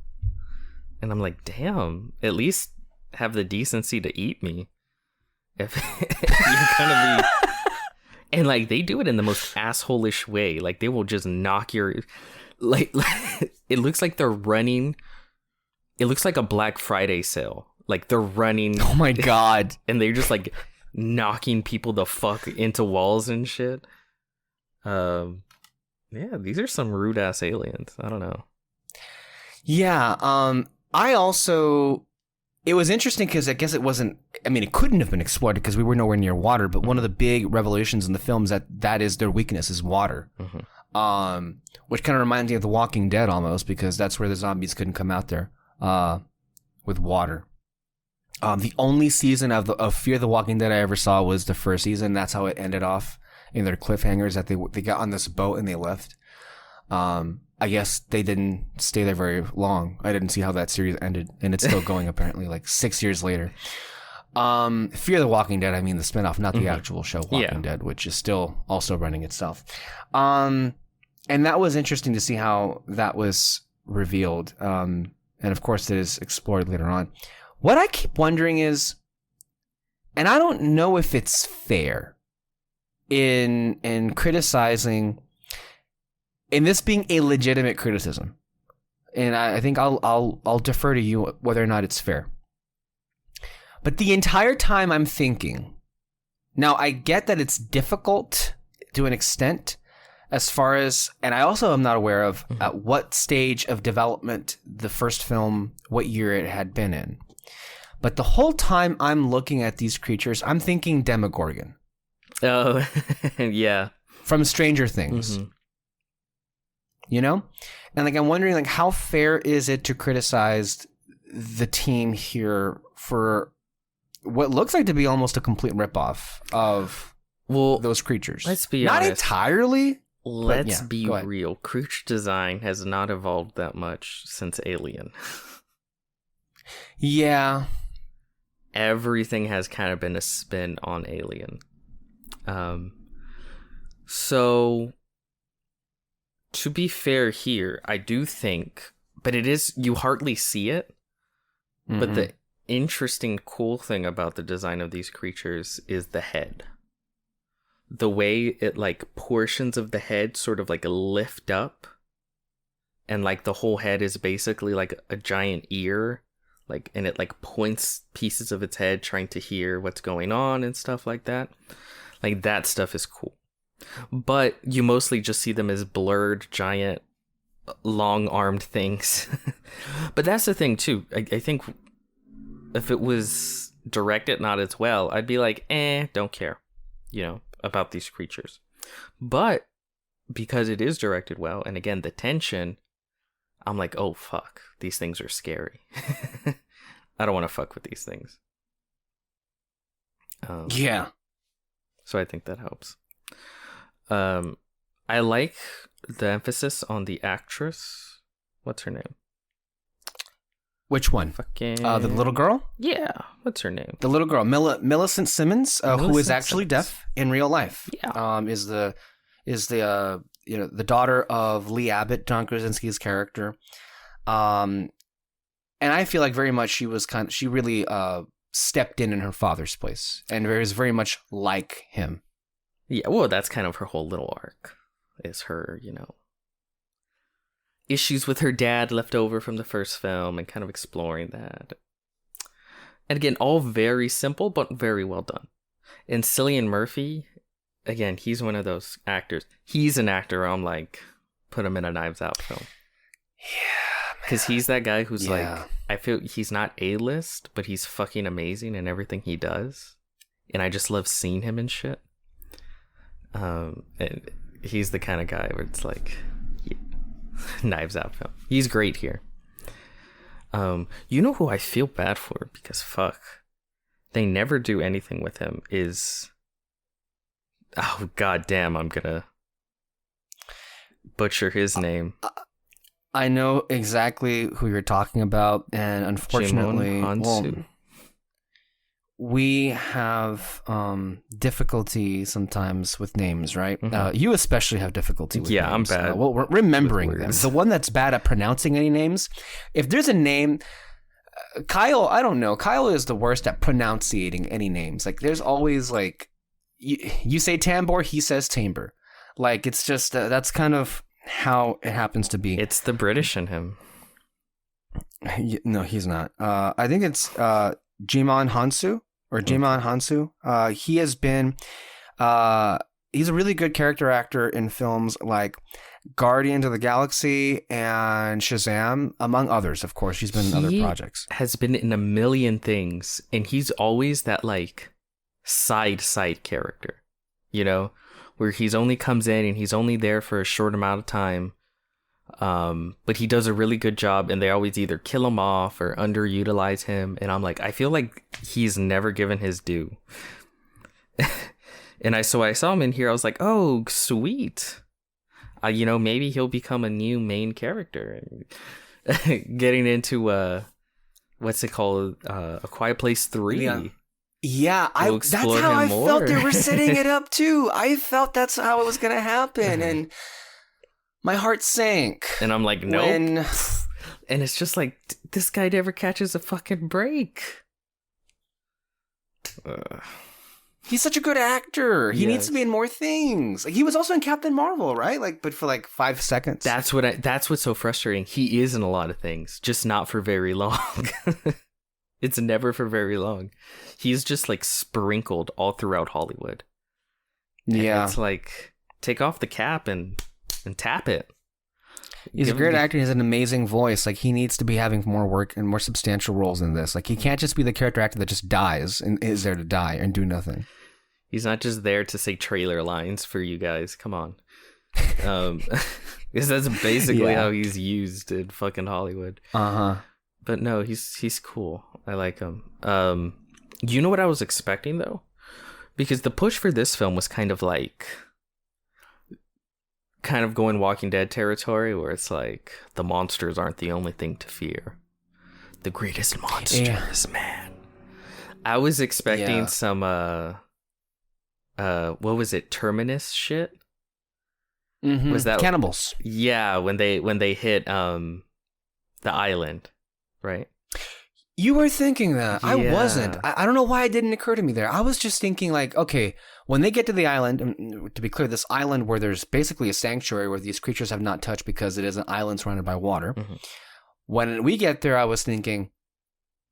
and I'm like, damn. At least have the decency to eat me. If you're gonna be, and like they do it in the most asshole-ish way. Like they will just knock your, like it looks like they're running. It looks like a Black Friday sale. Like they're running. Oh my god! And they're just like knocking people the fuck into walls and shit. Yeah, these are some rude ass aliens. I don't know. Yeah. I also. It was interesting because I guess it wasn't. I mean, it couldn't have been explored because we were nowhere near water. But one of the big revelations in the film is that is their weakness is water. Mm-hmm. Which kind of reminds me of The Walking Dead almost, because that's where the zombies couldn't come out there. With water. The only season of Fear the Walking Dead I ever saw was the first season. That's how it ended off in their cliffhangers, that they got on this boat and they left. I guess they didn't stay there very long. I didn't see how that series ended, and it's still going apparently like 6 years later. Fear the Walking Dead, I mean the spinoff, not the actual show Walking Dead, which is still also running itself. And that was interesting to see how that was revealed. And of course, it is explored later on. What I keep wondering is, and I don't know if it's fair in criticizing, in this being a legitimate criticism, and I think I'll defer to you whether or not it's fair. But the entire time I'm thinking, now I get that it's difficult to an extent, as far as, and I also am not aware of at what stage of development the first film, what year it had been in. But the whole time I'm looking at these creatures, I'm thinking Demogorgon. Oh, yeah. From Stranger Things. Mm-hmm. And like, I'm wondering, like, how fair is it to criticize the team here for what looks like to be almost a complete ripoff of those creatures? Let's be honest. Not entirely. Let's be real. Creature design has not evolved that much since Alien. Yeah. Everything has kind of been a spin on Alien. So, to be fair here, I do think, but it is, you hardly see it. Mm-hmm. But the interesting, cool thing about the design of these creatures is the head. The way it, like, portions of the head sort of like lift up, and like the whole head is basically like a giant ear, like, and it like points pieces of its head trying to hear what's going on and stuff like that. Like, that stuff is cool. But you mostly just see them as blurred, giant, long-armed things. But that's the thing too. I think if it was directed not as well, I'd be like, don't care, about these creatures. But because it is directed well, and again, the tension, I'm like, oh, fuck, these things are scary. I don't want to fuck with these things. Yeah. So I think that helps. I like the emphasis on the actress. What's her name? Which one? Fucking... the little girl? Yeah. What's her name? The little girl, Millicent Simmons, who is actually deaf in real life. Yeah. Is the the daughter of Lee Abbott, John Krasinski's character. And I feel like very much she really stepped in her father's place and was very much like him. Yeah, well, that's kind of her whole little arc, is her, issues with her dad left over from the first film and kind of exploring that. And again, all very simple, but very well done. And Cillian Murphy, again, he's one of those actors. He's an actor I'm like, put him in a Knives Out film. Yeah, man. Because he's that guy who's like, I feel he's not A-list, but he's fucking amazing in everything he does. And I just love seeing him in shit. And he's the kind of guy where it's like, Knives Out film. He's great here. You know who I feel bad for because fuck, they never do anything with him. Is goddamn, I'm gonna butcher his name. I know exactly who you're talking about, and unfortunately, we have difficulty sometimes with names, right? Mm-hmm. You especially have difficulty with names. Yeah, I'm bad. Well, we're remembering them. The one that's bad at pronouncing any names. If there's a name, Kyle, I don't know. Kyle is the worst at pronunciating any names. Like, there's always like, you say Tambor, he says Tamber. Like, it's just, that's kind of how it happens to be. It's the British in him. No, he's not. I think it's Jimon Hansu. Or Jimon Hansu. He has been, he's a really good character actor in films like Guardians of the Galaxy and Shazam, among others, of course. He's been in other projects. Has been in a million things, and he's always that, like, side character, where he's only comes in and he's only there for a short amount of time. But he does a really good job, and they always either kill him off or underutilize him. And I'm like, I feel like he's never given his due. And I saw him in here. I was like, oh, sweet. Maybe he'll become a new main character. Getting into what's it called? A Quiet Place 3. Yeah, that's how I felt they were setting it up too. I felt that's how it was gonna happen, and my heart sank. And I'm like, nope. And it's just like, this guy never catches a fucking break. He's such a good actor. He needs to be in more things. Like, he was also in Captain Marvel, right? Like, but for like 5 seconds. That's what's so frustrating. He is in a lot of things, just not for very long. It's never for very long. He's just like sprinkled all throughout Hollywood. And it's like, take off the cap and tap it. He's a great actor. He has an amazing voice. Like, he needs to be having more work and more substantial roles in this. Like, he can't just be the character actor that just dies and is there to die and do nothing. He's not just there to say trailer lines for you guys. Come on. Because that's basically how he's used in fucking Hollywood. But no, he's cool. I like him. You know what I was expecting though? Because the push for this film was kind of going Walking Dead territory, where it's like, the monsters aren't the only thing to fear. The greatest monsters, man. I was expecting some what was it, Terminus shit? Mm-hmm. Was that cannibals? Yeah, when they hit the island, right? You were thinking that. I wasn't. I don't know why it didn't occur to me there. I was just thinking like, okay, when they get to the island, and to be clear, this island where there's basically a sanctuary where these creatures have not touched because it is an island surrounded by water. Mm-hmm. When we get there, I was thinking,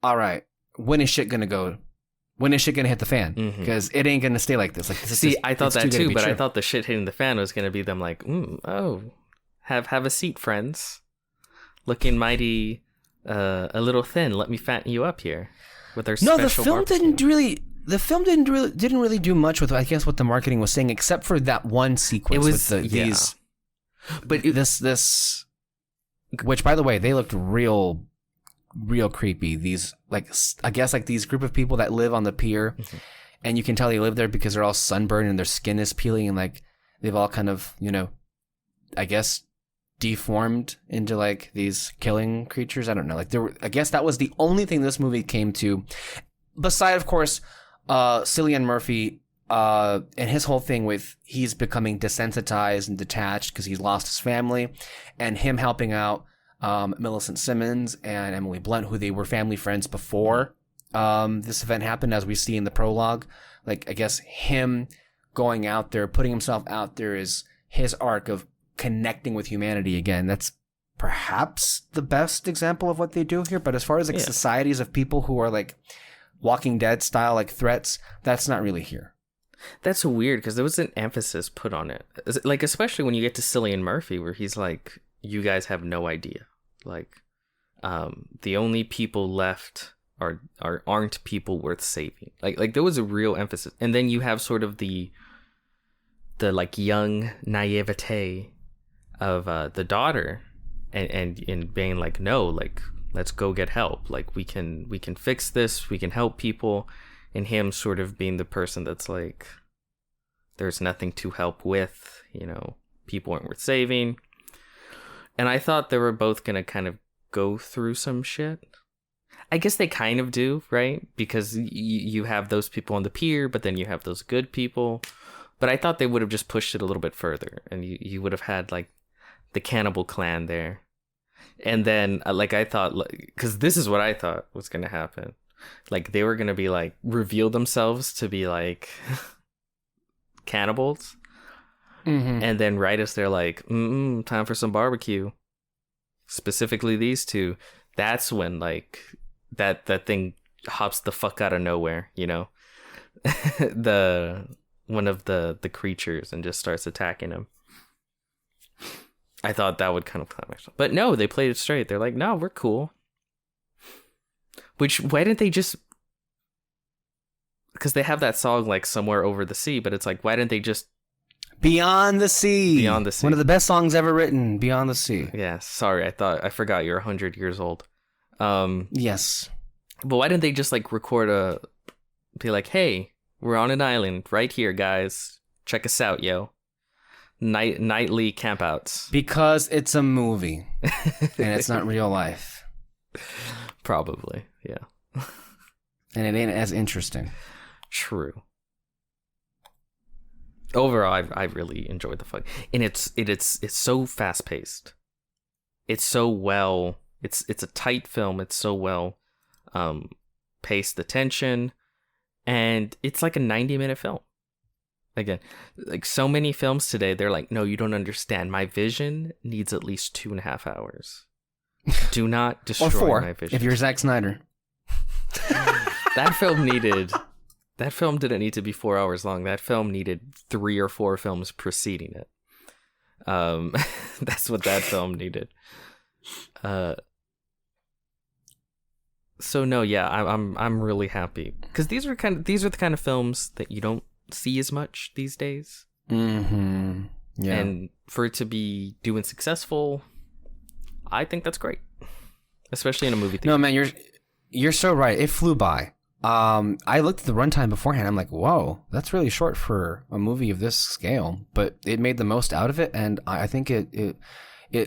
all right, when is shit going to go? When is shit going to hit the fan? Because it ain't going to stay like this. Like, I thought that too, but I thought the shit hitting the fan was going to be them like, have a seat, friends. Looking mighty... a little thin. Let me fatten you up here with our special. No, the film didn't really do much with, I guess, what the marketing was saying, except for that one sequence with these But this, which by the way, they looked real creepy. These I guess these group of people that live on the pier, and you can tell they live there because they're all sunburned and their skin is peeling, and they've all kind of, I guess, deformed into these killing creatures. I don't know. I guess that was the only thing this movie came to, beside of course Cillian Murphy and his whole thing with he's becoming desensitized and detached because he's lost his family, and him helping out Millicent Simmons and Emily Blunt, who they were family friends before this event happened, as we see in the prologue. I guess him going out there, putting himself out there, is his arc of connecting with humanity again. That's perhaps the best example of what they do here. But as far as societies of people who are Walking Dead style threats, that's not really here. That's weird because there was an emphasis put on it. Especially when you get to Cillian Murphy, where he's you guys have no idea. The only people left aren't people worth saving. There was a real emphasis. And then you have sort of the young naivete of the daughter and being no, let's go get help. We can fix this, we can help people, and him sort of being the person that's there's nothing to help with, people aren't worth saving. And I thought they were both gonna kind of go through some shit. I guess they kind of do, right? Because you have those people on the pier, but then you have those good people. But I thought they would have just pushed it a little bit further, and you would have had the cannibal clan there. And then I thought, because this is what I thought was going to happen. They were going to be reveal themselves to be cannibals. Mm-hmm. And then right as they're time for some barbecue, specifically these two, that's when that thing hops the fuck out of nowhere, one of the creatures, and just starts attacking him. I thought that would kind of climax, but no, they played it straight. They're no, we're cool. Why didn't they just? Because they have that song Somewhere Over the Sea, but it's why didn't they just Beyond the Sea? Beyond the Sea, one of the best songs ever written. Beyond the Sea. Yeah, sorry, I forgot you're 100 years old. Yes, but why didn't they just record be hey, we're on an island right here, guys. Check us out, yo. Nightly campouts. Because it's a movie. And it's not real life. Probably, yeah. And it ain't as interesting. True. Overall, I really enjoyed the fight. And it's so fast paced. It's so well. It's a tight film. It's so well paced, the tension. And it's a 90-minute film. Again, so many films today, they're no, you don't understand. My vision needs at least 2.5 hours. Do not destroy or 4, my vision. If you're Zack Snyder. That film didn't need to be 4 hours long. That film needed 3 or 4 films preceding it. That's what that film needed. So no, yeah, I'm really happy because these are the kind of films that you don't see as much these days. Mm-hmm. Yeah. And for it to be doing successful, I think that's great, especially in a movie theater. No, man, you're so right. It flew by. I looked at the runtime beforehand. I'm whoa, that's really short for a movie of this scale. But it made the most out of it, and I think it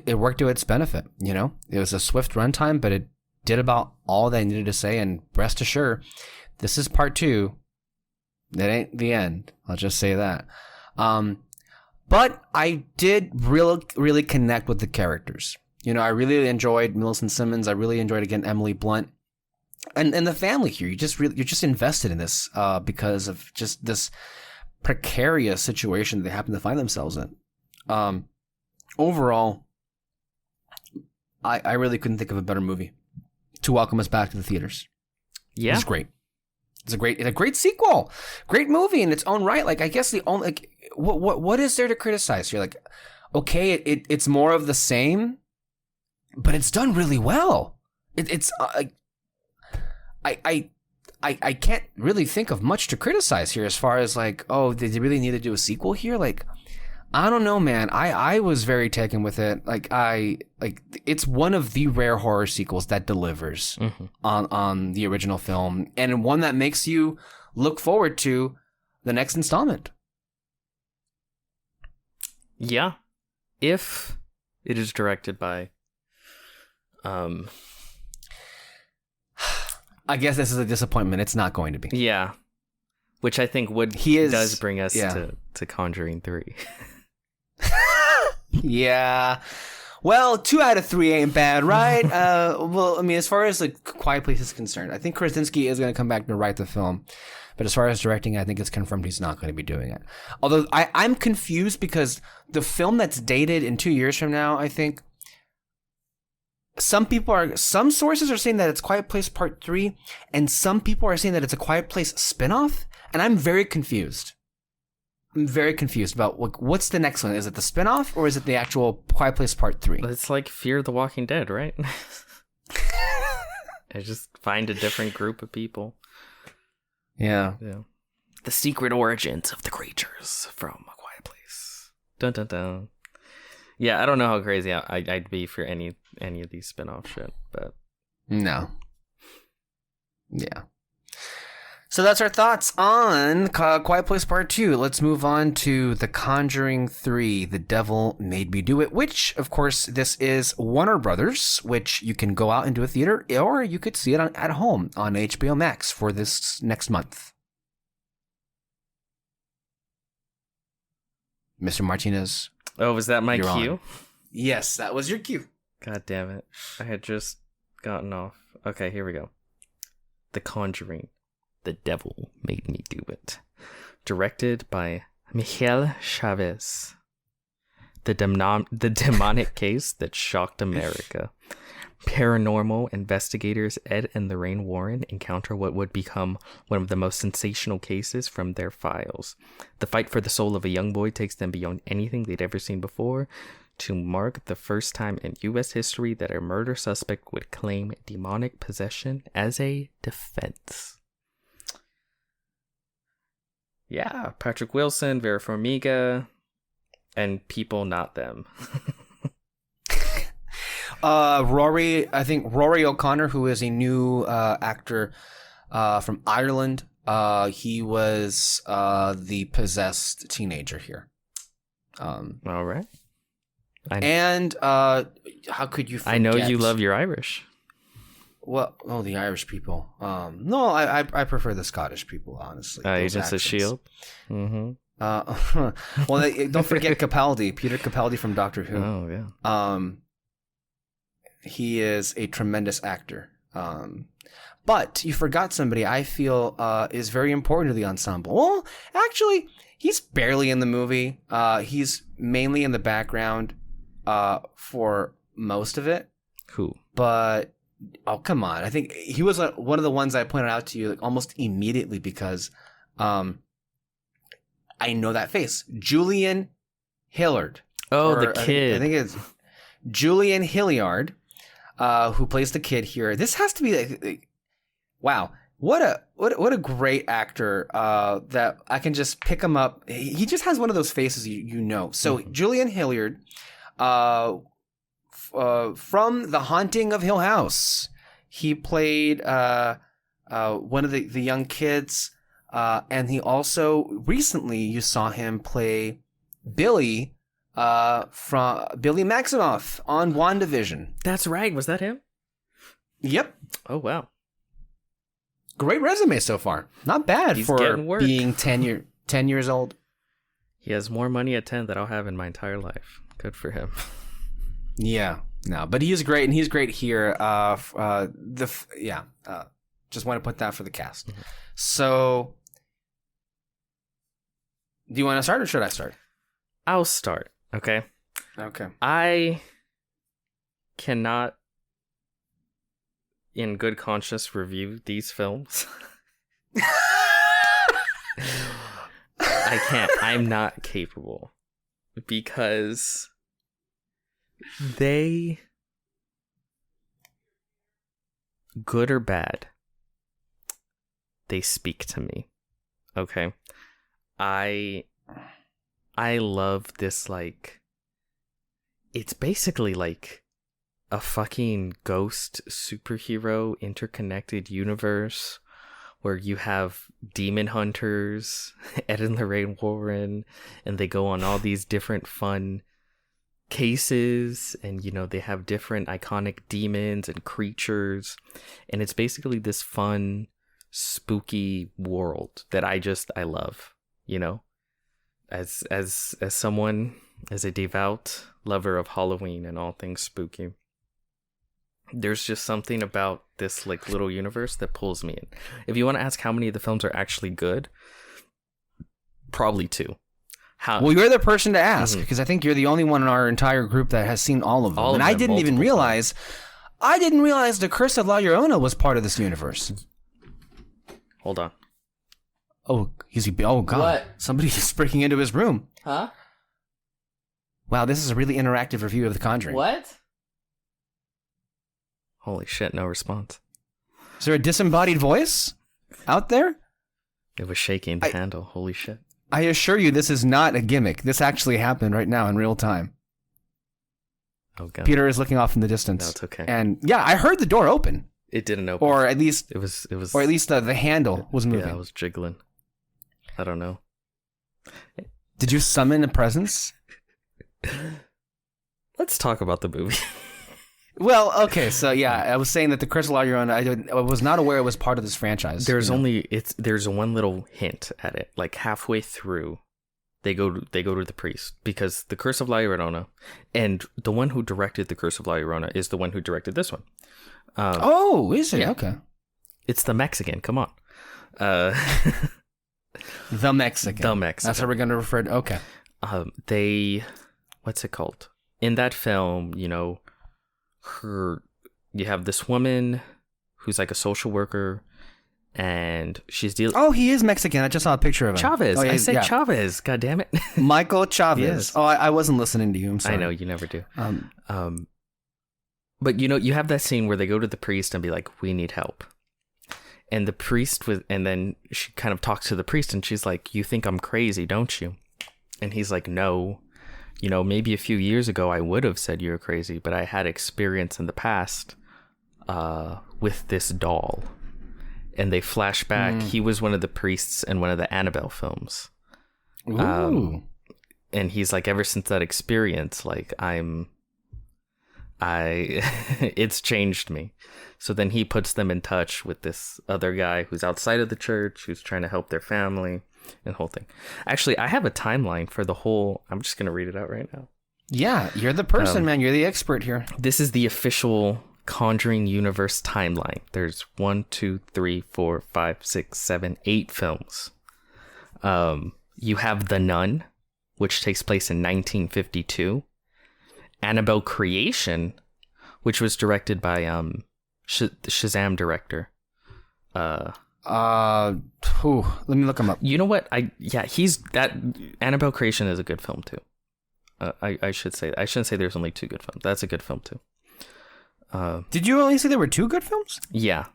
worked to its benefit. It was a swift runtime, but it did about all they needed to say. And rest assured, this is part 2. That ain't the end. I'll just say that. But I did really connect with the characters. I really enjoyed Millicent Simmons. I really enjoyed, again, Emily Blunt. And the family here. You're just invested in this because of just this precarious situation they happen to find themselves in. Overall, I really couldn't think of a better movie to welcome us back to the theaters. Yeah. It's great. It's a great sequel, great movie in its own right. I guess the only what is there to criticize here? Okay, it's more of the same, but it's done really well. I can't really think of much to criticize here as far as did they really need to do a sequel here? I don't know, man. I was very taken with it. It's one of the rare horror sequels that delivers on the original film, and one that makes you look forward to the next installment. Yeah, if it is directed by, I guess this is a disappointment. It's not going to be. Yeah, which I think does bring us to Conjuring 3. Yeah. Well, 2 out of 3 ain't bad, right? Well, I mean, as far as the Quiet Place is concerned, I think Krasinski is going to come back to write the film. But as far as directing, I think it's confirmed he's not going to be doing it. Although I'm confused because the film that's dated in 2 years from now, I think some sources are saying that it's Quiet Place Part 3, and some people are saying that it's a Quiet Place spinoff, and I'm very confused. I'm very confused about what's the next one. Is it the spinoff or is it the actual Quiet Place Part 3? It's like Fear the Walking Dead, right? I just find a different group of people. Yeah. The secret origins of the creatures from A Quiet Place. Dun dun dun. Yeah, I don't know how crazy I'd be for any of these spin-off shit, but no. Yeah. So that's our thoughts on Quiet Place Part 2. Let's move on to The Conjuring 3, The Devil Made Me Do It, which, of course, this is Warner Brothers, which you can go out into a theater, or you could see it at home on HBO Max for this next month. Mr. Martinez. Oh, was that my cue? On. Yes, that was your cue. God damn it. I had just gotten off. Okay, here we go. The Conjuring. The Devil Made Me Do It. Directed by Miguel Chavez. The demonic case that shocked America. Paranormal investigators Ed and Lorraine Warren encounter what would become one of the most sensational cases from their files. The fight for the soul of a young boy takes them beyond anything they'd ever seen before, to mark the first time in U.S. history that a murder suspect would claim demonic possession as a defense. Yeah, Patrick Wilson, Vera Farmiga, and people not them. Rory O'Connor, who is a new actor from Ireland. He was the possessed teenager here. All right. How could you forget? I know you love your Irish. Well, the Irish people. No, I prefer the Scottish people, honestly. Agents of S.H.I.E.L.D. Mm-hmm. Well, don't forget Capaldi, Peter Capaldi from Doctor Who. Oh, yeah. He is a tremendous actor. But you forgot somebody I feel is very important to the ensemble. Well, actually, he's barely in the movie. He's mainly in the background for most of it. Who? But... oh, come on. I think he was one of the ones I pointed out to you almost immediately because I know that face. Julian Hilliard. Oh, the kid. I think it's Julian Hilliard, who plays the kid here. This has to be wow. What a great actor that I can just pick him up. He just has one of those faces you know. So Julian Hilliard, from The Haunting of Hill House. He played one of the young kids, and he also recently you saw him play Billy from Billy Maximoff on WandaVision. That's right. Was that him? Yep. Oh, wow. Great resume so far. Not bad for being 10 years old. He has more money at 10 than I'll have in my entire life. Good for him. Yeah, no, but he is great, and he's great here. Just want to put that for the cast. Mm-hmm. So, do you want to start, or should I start? I'll start. Okay. Okay. I cannot, in good conscience, review these films. I can't. I'm not capable because they, good or bad, they speak to me. Okay. I I love this, like, it's basically like a fucking ghost superhero interconnected universe where you have demon hunters, Ed and Lorraine Warren, and they go on all these different fun cases, and, you know, they have different iconic demons and creatures, and it's basically this fun, spooky world that I love, you know? As someone, as a devout lover of Halloween and all things spooky, there's just something about this, like, little universe that pulls me in. If you want to ask how many of the films are actually good, probably 2. Well, you're the person to ask, because I think you're the only one in our entire group that has seen all of them. And I didn't even realize, the Curse of La Llorona was part of this universe. Hold on. Oh, God. What? Somebody's breaking into his room. Huh? Wow, this is a really interactive review of The Conjuring. What? Holy shit, no response. Is there a disembodied voice out there? It was shaking the handle. Holy shit. I assure you this is not a gimmick. This actually happened right now in real time. Oh, God. Peter is looking off in the distance. No, it's okay. And yeah, I heard the door open. It didn't open. Or at least it was or at least the handle was moving. Yeah, it was jiggling. I don't know. Did you summon a presence? Let's talk about the movie. Well, okay, so yeah, I was saying that the Curse of La Llorona, I was not aware it was part of this franchise. There's one little hint at it. Like halfway through, they go to the priest, because the Curse of La Llorona, and the one who directed the Curse of La Llorona is the one who directed this one. Is it? Yeah. Okay. It's the Mexican. Come on. The Mexican. The Mexican. That's how we're going to refer to. Okay. What's it called? In that film, you know, you have this woman who's like a social worker, and she's dealing. Oh, he is Mexican. I just saw a picture of him. Chavez. Oh, yeah, I said Chavez. God damn it. Michael Chavez. Yes. Oh, I wasn't listening to you. I'm sorry. I know you never do. But you know, you have that scene where they go to the priest and be like, "We need help." And the priest and then she kind of talks to the priest, and she's like, "You think I'm crazy, don't you?" And he's like, "No. You know, maybe a few years ago I would have said you're crazy, but I had experience in the past with this doll." And they flash back. He was one of the priests in one of the Annabelle films. Ooh. And he's like, ever since that experience, like it's changed me. So then he puts them in touch with this other guy who's outside of the church, who's trying to help their family and the whole thing. Actually, I have a timeline for the whole. I'm just going to read it out right now. Yeah, you're the person, man. You're the expert here. This is the official Conjuring universe timeline. There's 1, 2, 3, 4, 5, 6, 7, 8 films. You have The Nun, which takes place in 1952. Annabelle Creation, which was directed by Shazam director. Let me look him up. You know what? Annabelle Creation is a good film too. I should say. I shouldn't say there's only 2 good films. That's a good film too. Did you only say there were 2 good films? Yeah.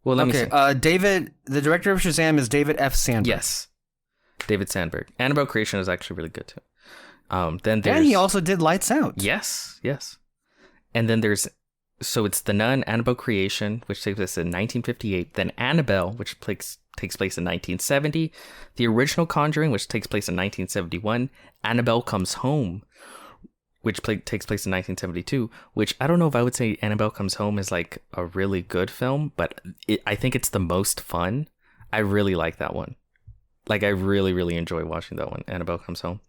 Well, let me see. The director of Shazam is David F. Sandberg. Yes. David Sandberg. Annabelle Creation is actually really good too. Then there's... And he also did Lights Out. Yes. And then it's The Nun, Annabelle Creation, which takes place in 1958. Then Annabelle, which takes place in 1970. The original Conjuring, which takes place in 1971. Annabelle Comes Home, which takes place in 1972. Which I don't know if I would say Annabelle Comes Home is like a really good film, but I think it's the most fun. I really like that one. Like, I really, really enjoy watching that one, Annabelle Comes Home.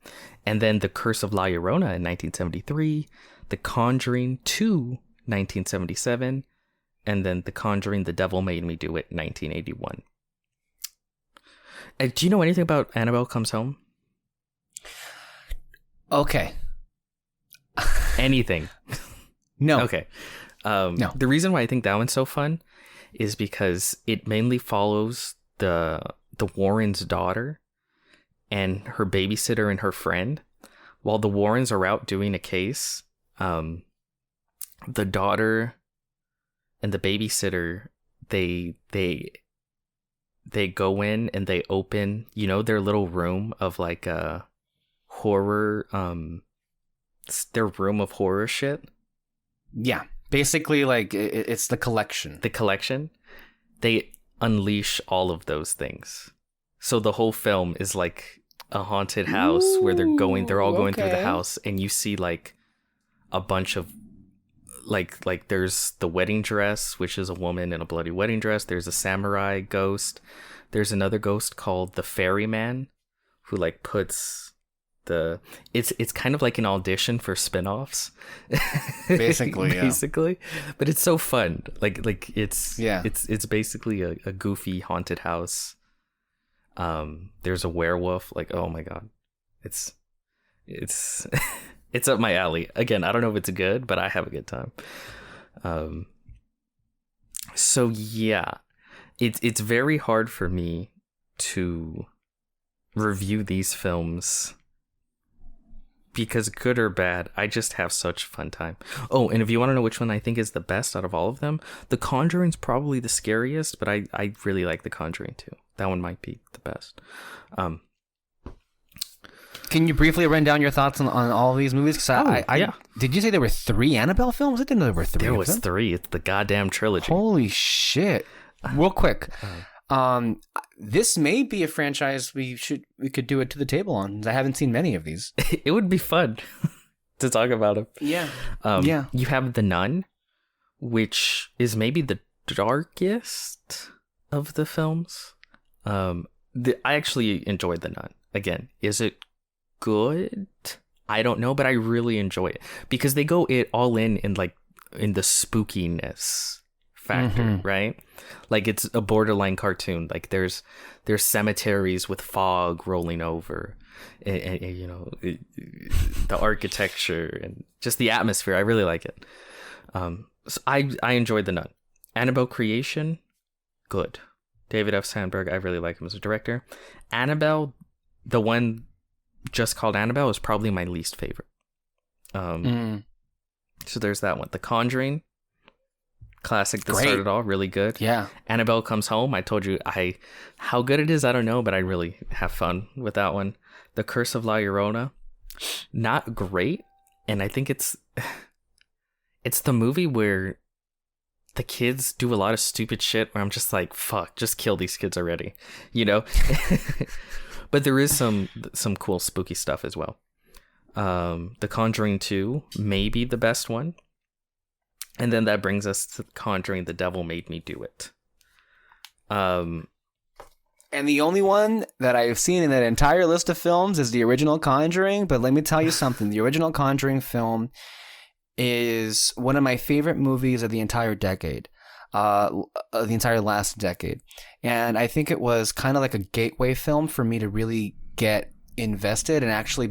And then The Curse of La Llorona in 1973, The Conjuring 2, 1977, and then The Conjuring, The Devil Made Me Do It, 1981. Do you know anything about Annabelle Comes Home? Okay. Anything? No. Okay. No. The reason why I think that one's so fun is because it mainly follows the Warrens' daughter and her babysitter and her friend. While the Warrens are out doing a case, the daughter and the babysitter, they go in and they open, you know, their little room of like horror, their room of horror shit. Yeah, basically, like it's the collection. The collection, they unleash all of those things. So the whole film is like a haunted house where they're all going through the house, and you see like a bunch of like there's the wedding dress, which is a woman in a bloody wedding dress. There's a samurai ghost. There's another ghost called the ferryman, who like puts the it's kind of like an audition for spin-offs. Basically. But it's so fun. Like it's yeah. It's basically a goofy haunted house. There's a werewolf. Like, oh my god, it's it's up my alley. Again, I don't know if it's good, but I have a good time. So yeah, it's very hard for me to review these films because, good or bad, I just have such a fun time. Oh, and if you want to know which one I think is the best out of all of them, The Conjuring's probably the scariest, but I really like The Conjuring too. That one might be the best. Can you briefly run down your thoughts on all of these movies? Yeah. Did you say there were 3 Annabelle films? I didn't know there were 3. There was 3. It's the goddamn trilogy. Holy shit! Real quick, this may be a franchise we could do it to the table on. I haven't seen many of these. It would be fun to talk about them. Yeah. You have The Nun, which is maybe the darkest of the films. I actually enjoyed The Nun. Again, is it good? I don't know, but I really enjoy it because they go all in the spookiness factor, right? Like it's a borderline cartoon. Like there's cemeteries with fog rolling over, and you know, the architecture and just the atmosphere. I really like it. So I enjoyed The Nun. Annabelle Creation, good. David F. Sandberg, I really like him as a director. Annabelle, the one just called Annabelle, is probably my least favorite. So there's that one. The Conjuring, classic that started all, really good. Yeah. Annabelle Comes Home, I told you how good it is, I don't know, but I really have fun with that one. The Curse of La Llorona, not great, and I think it's the movie where the kids do a lot of stupid shit where I'm just like, fuck, just kill these kids already, you know? But there is some cool spooky stuff as well. The Conjuring 2 may be the best one. And then that brings us to Conjuring, The Devil Made Me Do It. And the only one that I've seen in that entire list of films is the original Conjuring. But let me tell you something. The original Conjuring film is one of my favorite movies of the entire decade. The entire last decade. And I think it was kind of like a gateway film for me to really get invested and actually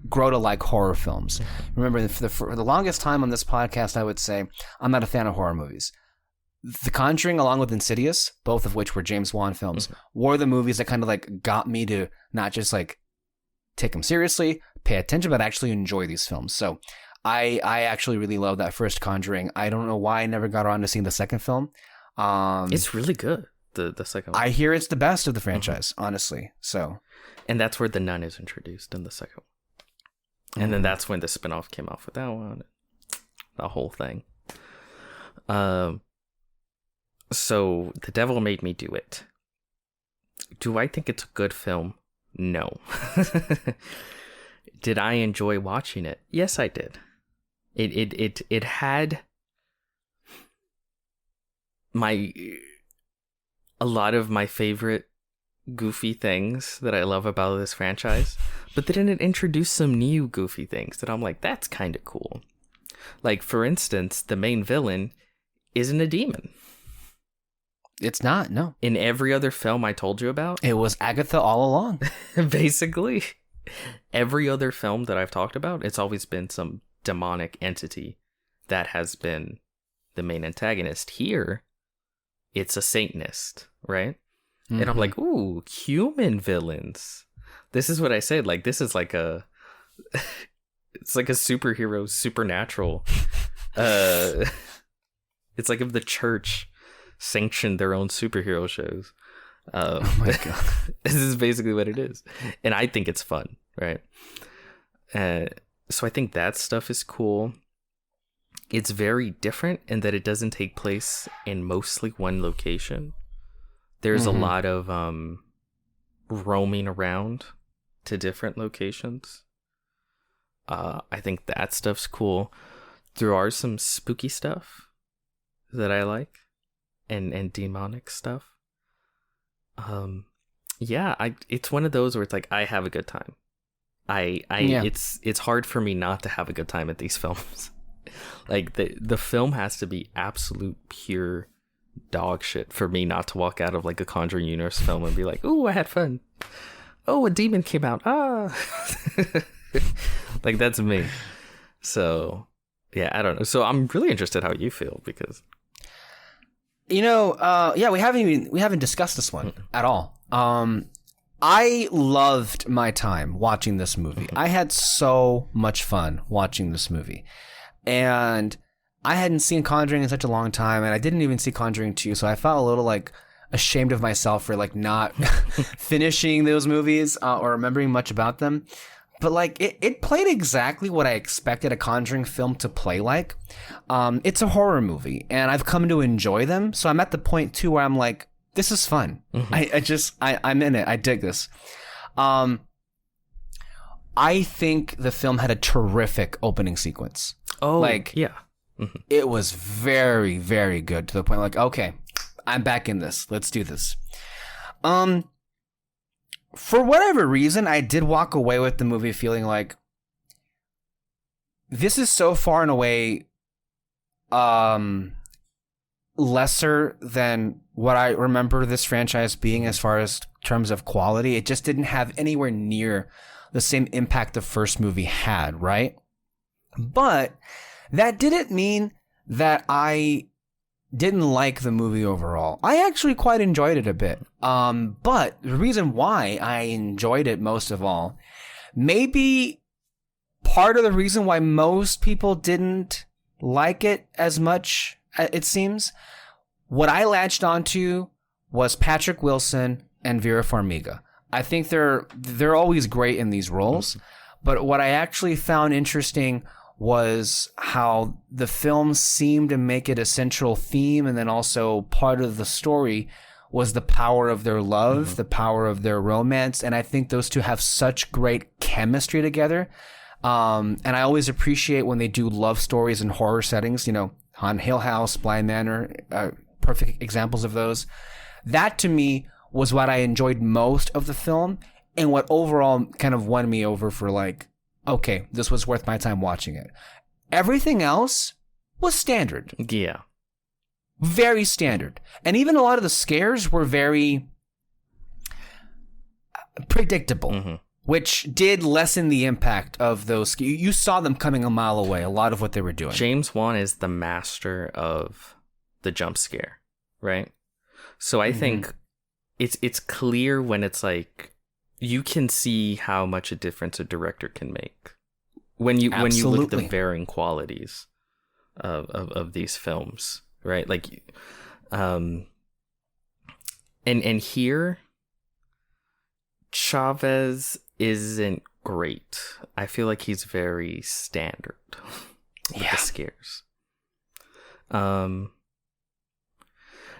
grow to like horror films. Remember, for the longest time on this podcast, I would say I'm not a fan of horror movies. The Conjuring, along with Insidious, both of which were James Wan films, were the movies that kind of like got me to not just like take them seriously, pay attention, but actually enjoy these films. So I actually really love that first Conjuring. I don't know why I never got around to seeing the second film. It's really good, the second one. I hear it's the best of the franchise, honestly. So, and that's where the Nun is introduced in the second one. And then that's when the spinoff came off with that one. The whole thing. So, The Devil Made Me Do It. Do I think it's a good film? No. Did I enjoy watching it? Yes, I did. It had a lot of my favorite goofy things that I love about this franchise, but then it introduced some new goofy things that I'm like, that's kind of cool. Like, for instance, the main villain isn't a demon. It's not, no. In every other film I told you about, it was Agatha all along. Basically, every other film that I've talked about, it's always been some demonic entity that has been the main antagonist. Here, it's a Satanist, right? Mm-hmm. And I'm like, ooh, human villains. This is what I said. Like, this is like it's like a superhero, supernatural. It's like if the church sanctioned their own superhero shows. Oh my god. This is basically what it is. And I think it's fun, right? So I think that stuff is cool. It's very different in that it doesn't take place in mostly one location. There's a lot of roaming around to different locations. I think that stuff's cool. There are some spooky stuff that I like, and demonic stuff. It's one of those where it's like I have a good time. It's hard for me not to have a good time at these films. Like the film has to be absolute pure dog shit for me not to walk out of like a Conjuring universe film and be like, "Ooh, I had fun. Oh, a demon came out. Ah." Like that's me. So yeah, I don't know. So I'm really interested how you feel because we haven't discussed this one at all. I loved my time watching this movie. I had so much fun watching this movie. And I hadn't seen Conjuring in such a long time, and I didn't even see Conjuring 2, so I felt a little like ashamed of myself for like not finishing those movies or remembering much about them. But like it played exactly what I expected a Conjuring film to play like. It's a horror movie, and I've come to enjoy them. So I'm at the point too where I'm like, this is fun. I'm in it. I dig this. I think the film had a terrific opening sequence. Oh, like yeah. It was very, very good to the point like, okay, I'm back in this. Let's do this. For whatever reason, I did walk away with the movie feeling like this is so far and away lesser than what I remember this franchise being as far as terms of quality. It just didn't have anywhere near the same impact the first movie had, right? But that didn't mean that I didn't like the movie overall. I actually quite enjoyed it a bit. But the reason why I enjoyed it most of all, maybe part of the reason why most people didn't like it as much, it seems, what I latched onto was Patrick Wilson and Vera Farmiga. I think they're always great in these roles, but what I actually found interesting was how the film seemed to make it a central theme, and then also part of the story was the power of their love, the power of their romance, and I think those two have such great chemistry together. And I always appreciate when they do love stories in horror settings, on Hill House, Bly Manor, perfect examples of those. That to me was what I enjoyed most of the film, and what overall kind of won me over for like, okay, this was worth my time watching it. Everything else was standard. Yeah. Very standard. And even a lot of the scares were very predictable, which did lessen the impact of those. You saw them coming a mile away, a lot of what they were doing. James Wan is the master of the jump scare, right? So I think it's clear when it's like, you can see how much a difference a director can make when you look at the varying qualities of these films, right? Like, and here, Chavez isn't great. I feel like he's very standard with the scares.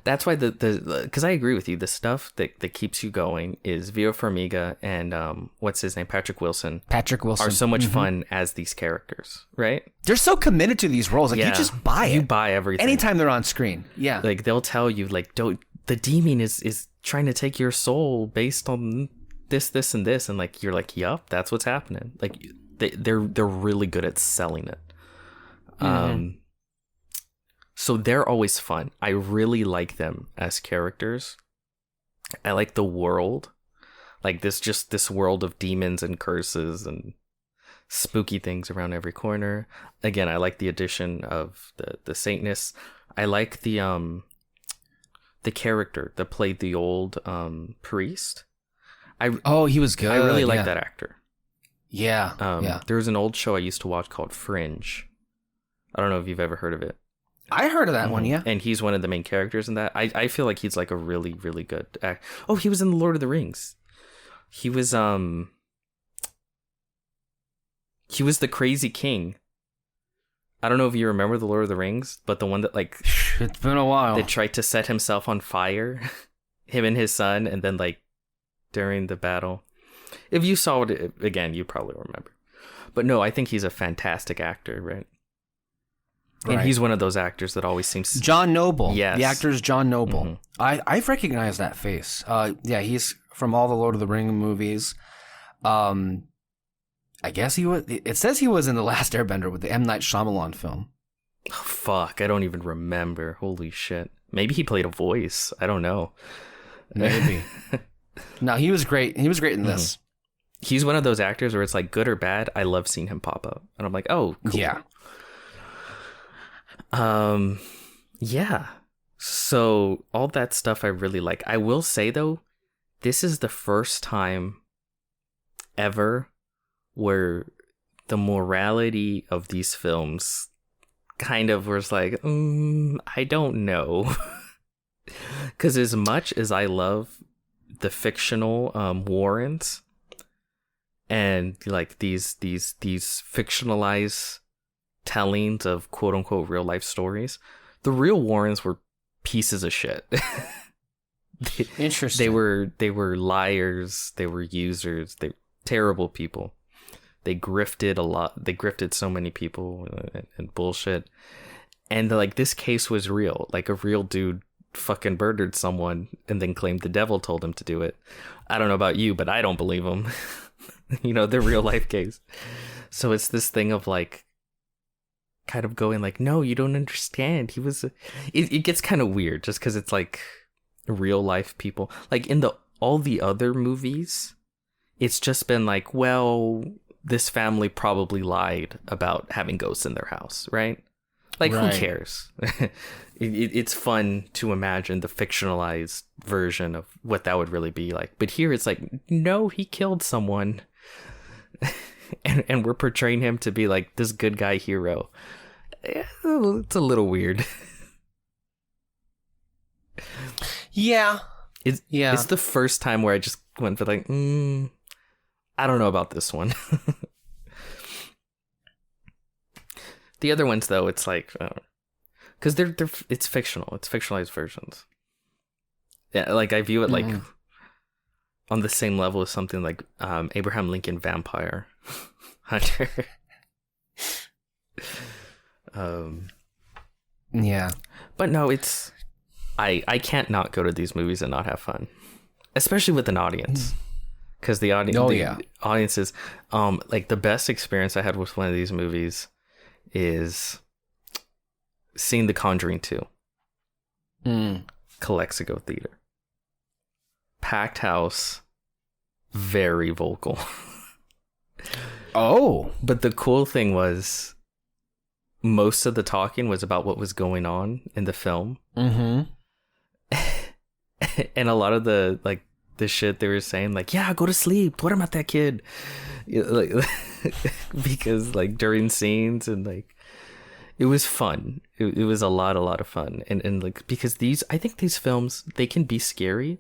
That's why because I agree with you, the stuff that keeps you going is Vera Farmiga and what's his name, Patrick Wilson are so much fun as these characters, right? They're so committed to these roles, like you just buy it. You buy everything anytime they're on screen. Yeah, like they'll tell you like, the demon is trying to take your soul based on this and this, and like you're like, yup, that's what's happening. Like they're really good at selling it. So they're always fun. I really like them as characters. I like the world. Like this world of demons and curses and spooky things around every corner. Again, I like the addition of the Satanists. I like the character that played the old priest. He was good. I really like that actor. Yeah. There was an old show I used to watch called Fringe. I don't know if you've ever heard of it. I heard of that one, yeah. And he's one of the main characters in that. I feel like he's like a really, really good actor. Oh, he was in The Lord of the Rings. He was He was the crazy king. I don't know if you remember the Lord of the Rings, but the one that like it's been a while. That tried to set himself on fire, him and his son, and then like during the battle. If you saw it again, you probably remember. But no, I think he's a fantastic actor, right? And he's one of those actors that always seems... John Noble. Yes. The actor is John Noble. Mm-hmm. I've recognized that face. Yeah, he's from all the Lord of the Rings movies. I guess he was... It says he was in The Last Airbender with the M. Night Shyamalan film. Oh, fuck, I don't even remember. Holy shit. Maybe he played a voice. I don't know. Maybe. No, he was great. He was great in this. He's one of those actors where it's like good or bad. I love seeing him pop up. And I'm like, oh, cool. Yeah. Yeah. So all that stuff I really like. I will say though, this is the first time ever where the morality of these films kind of was like, I don't know. Because as much as I love the fictional Warrens and like these fictionalized tellings of quote unquote real life stories, the real Warrens were pieces of shit. Interesting. They were liars, they were users, they terrible people. They grifted a lot. They grifted so many people and bullshit. And like this case was real. Like a real dude fucking murdered someone and then claimed the devil told him to do it. I don't know about you, but I don't believe him. You know, the real life case. So it's this thing of like kind of going like, no, you don't understand. He was it gets kind of weird just because it's like real life people. Like in all the other movies, it's just been like, well, this family probably lied about having ghosts in their house, right? Like, right. Who cares? It's fun to imagine the fictionalized version of what that would really be like. But here it's like, no, he killed someone. and we're portraying him to be like this good guy hero. It's a little weird. Yeah. It's the first time where I just went for like, I don't know about this one. The other ones, though, it's like, because it's fictional. It's fictionalized versions. Yeah, like I view it like on the same level as something like Abraham Lincoln Vampire Hunter. Yeah, but no, it's I can't not go to these movies and not have fun, especially with an audience. Because the audience, audiences, like the best experience I had with one of these movies is seeing The Conjuring 2. Calexico Theater. Packed house, very vocal. Oh. But the cool thing was most of the talking was about what was going on in the film. Mm-hmm. And a lot of the like the shit they were saying, like, yeah, go to sleep, what about that kid? Like, because like during scenes and like it was fun. It was a lot of fun. And like, because I think these films, they can be scary,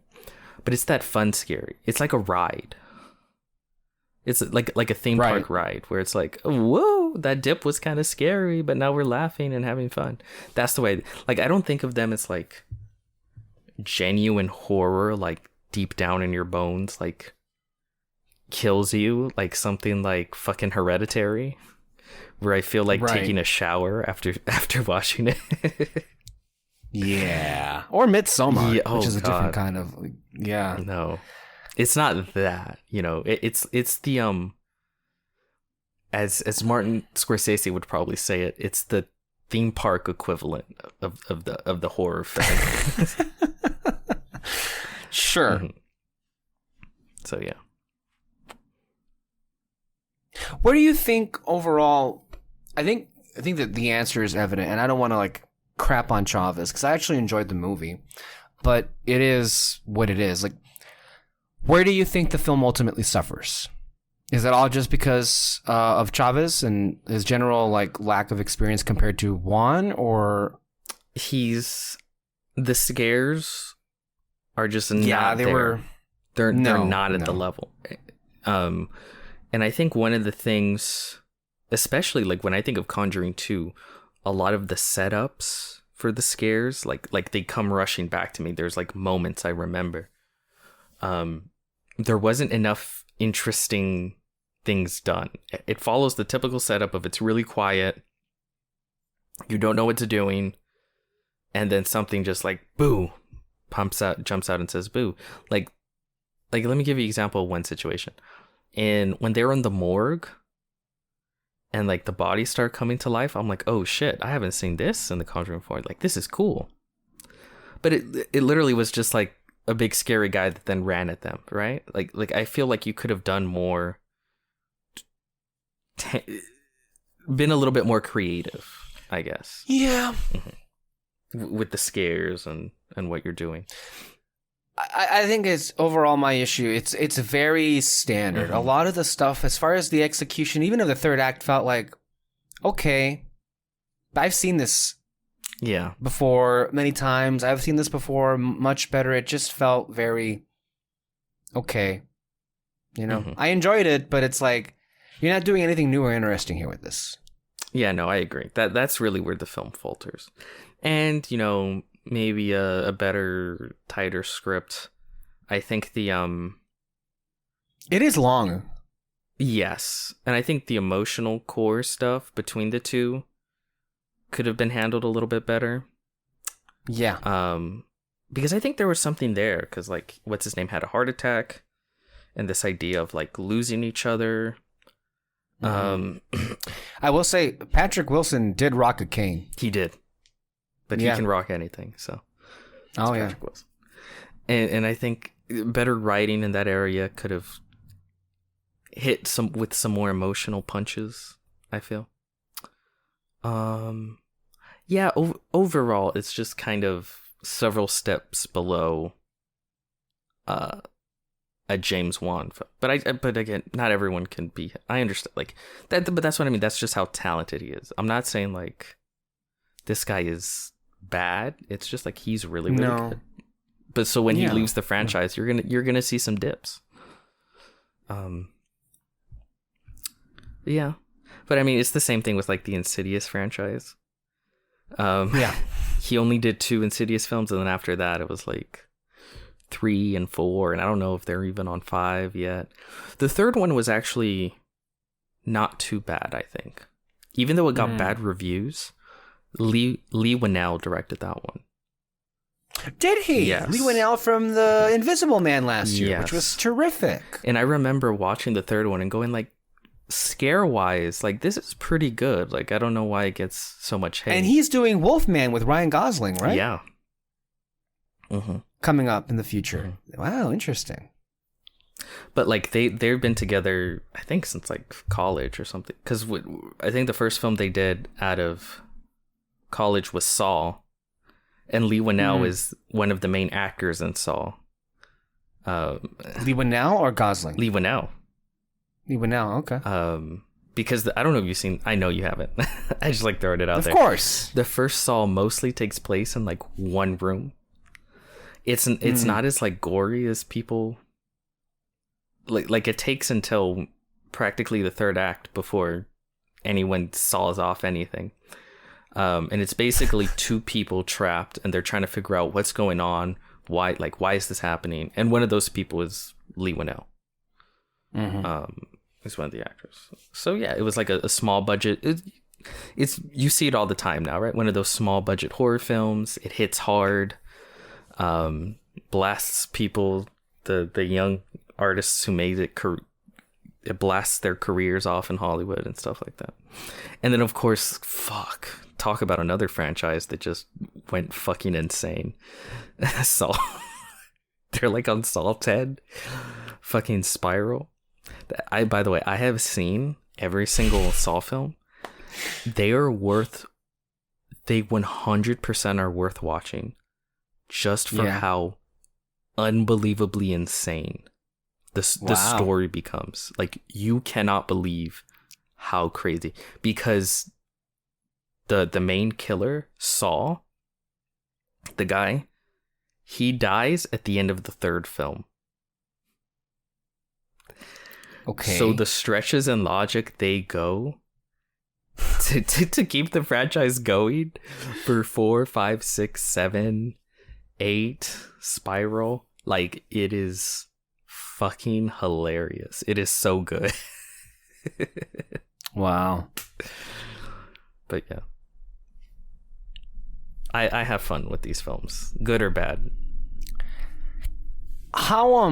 but it's that fun scary. It's like a ride. It's like a theme park ride where it's like, whoa, that dip was kind of scary, but now we're laughing and having fun. That's the way, like, I don't think of them as like genuine horror, like deep down in your bones, like kills you, like something like fucking Hereditary, where I feel like taking a shower after watching it. Yeah. Or Midsommar, which is a different kind of, yeah. No, it's not that, you know, it's the, as Martin Scorsese would probably say it, it's the theme park equivalent of the horror film. Sure. Mm-hmm. So, yeah. What do you think overall? I think that the answer is evident, and I don't want to like crap on Chavez because I actually enjoyed the movie, but it is what it is. Like, where do you think the film ultimately suffers? Is it all just because of Chavez and his general like lack of experience compared to Juan, or the scares are just not they're not at the level. And I think one of the things especially like when I think of Conjuring 2, a lot of the setups for the scares, like they come rushing back to me. There's like moments I remember. There wasn't enough interesting things done. It follows the typical setup of it's really quiet. You don't know what it's doing. And then something just like, boo, jumps out and says, boo. Like, let me give you an example of one situation. And when they're in the morgue and like the bodies start coming to life, I'm like, oh shit, I haven't seen this in the Conjuring 4. Like, this is cool. But it literally was just like a big scary guy that then ran at them, right? Like I feel like you could have done more, been a little bit more creative, I guess. Yeah. With the scares and what you're doing. I think it's overall my issue. It's very standard. A lot of the stuff, as far as the execution, even of the third act, felt like, okay, I've seen this before many times. I've seen this before much better. It just felt very okay. You know, I enjoyed it, but it's like, you're not doing anything new or interesting here with this. Yeah, no, I agree. That's really where the film falters. And, you know, maybe a better, tighter script. I think the it is long. Yes. And I think the emotional core stuff between the two could have been handled a little bit better. Yeah. Because I think there was something there, because like what's his name had a heart attack, and this idea of like losing each other. I will say Patrick Wilson did rock a cane. He did. But he can rock anything, so. Oh, yeah. Patrick Wilson. And I think better writing in that area could have hit with some more emotional punches, I feel. Yeah, overall, it's just kind of several steps below a James Wan film. But again, not everyone can be. I understand, like that, but that's what I mean. That's just how talented he is. I'm not saying like this guy is bad. It's just like he's really good. But so when he leaves the franchise, you're gonna see some dips. Yeah, but I mean, it's the same thing with like the Insidious franchise. He only did 2 Insidious films, and then after that, it was like 3 and 4, and I don't know if they're even on 5 yet. The third one was actually not too bad, I think, even though it got bad reviews. Lee Winnell directed that one. Did he? Yes. Lee Winnell from The Invisible Man last year, which was terrific. And I remember watching the third one and going like, scare-wise, like this is pretty good. Like I don't know why it gets so much hate. And he's doing Wolfman with Ryan Gosling, right? Yeah. Coming up in the future. Wow, interesting. But like they've been together, I think, since like college or something. Because I think the first film they did out of college was Saw, and Lee Winnell is one of the main actors in Saw. Lee Winnell or Gosling? Lee Winnell. Lee Winnell, okay. Because I don't know if you've seen. I know you haven't. I just like throwing it out there. Of course. The first Saw mostly takes place in like one room. It's not as like gory as people. Like it takes until practically the third act before anyone saws off anything. And it's basically 2 people trapped, and they're trying to figure out what's going on. Why is this happening? And one of those people is Lee Winnell. He's one of the actors. So yeah, it was like a small budget. It's you see it all the time now, right? One of those small budget horror films. It hits hard, blasts people, the young artists who made it. It blasts their careers off in Hollywood and stuff like that. And then of course, talk about another franchise that just went fucking insane. Saw. They're like on Saw 10, fucking Spiral. By the way, I have seen every single Saw film. They 100% are worth watching, just for how unbelievably insane the story becomes. Like, you cannot believe how crazy, because the main killer, Saw, the guy, he dies at the end of the 3rd film. Okay. So the stretches in logic they go to keep the franchise going for 4, 5, 6, 7, 8 Spiral, like, it is fucking hilarious. It is so good. Wow. But yeah, I have fun with these films, good or bad. How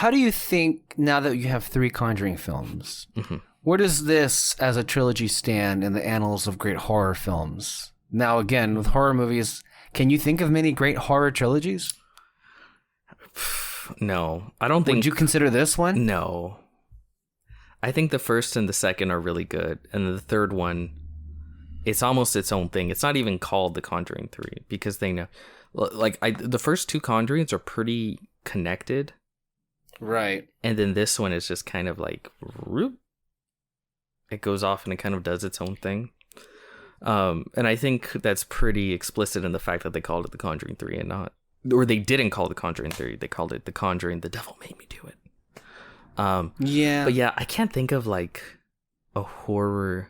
do you think, now that you have 3 Conjuring films, where does this as a trilogy stand in the annals of great horror films? Now, again, with horror movies, can you think of many great horror trilogies? No, I don't think. Would you consider this one? No. I think the first and the second are really good, and the third one, it's almost its own thing. It's not even called The Conjuring 3 because they know, like, the first 2 Conjurings are pretty connected, right? And then this one is just kind of like, it goes off and it kind of does its own thing. And I think that's pretty explicit in the fact that they called it The Conjuring 3 and not, or they didn't call it The Conjuring 3. They called it The Conjuring, The Devil Made Me Do It. Yeah. But yeah, I can't think of like a horror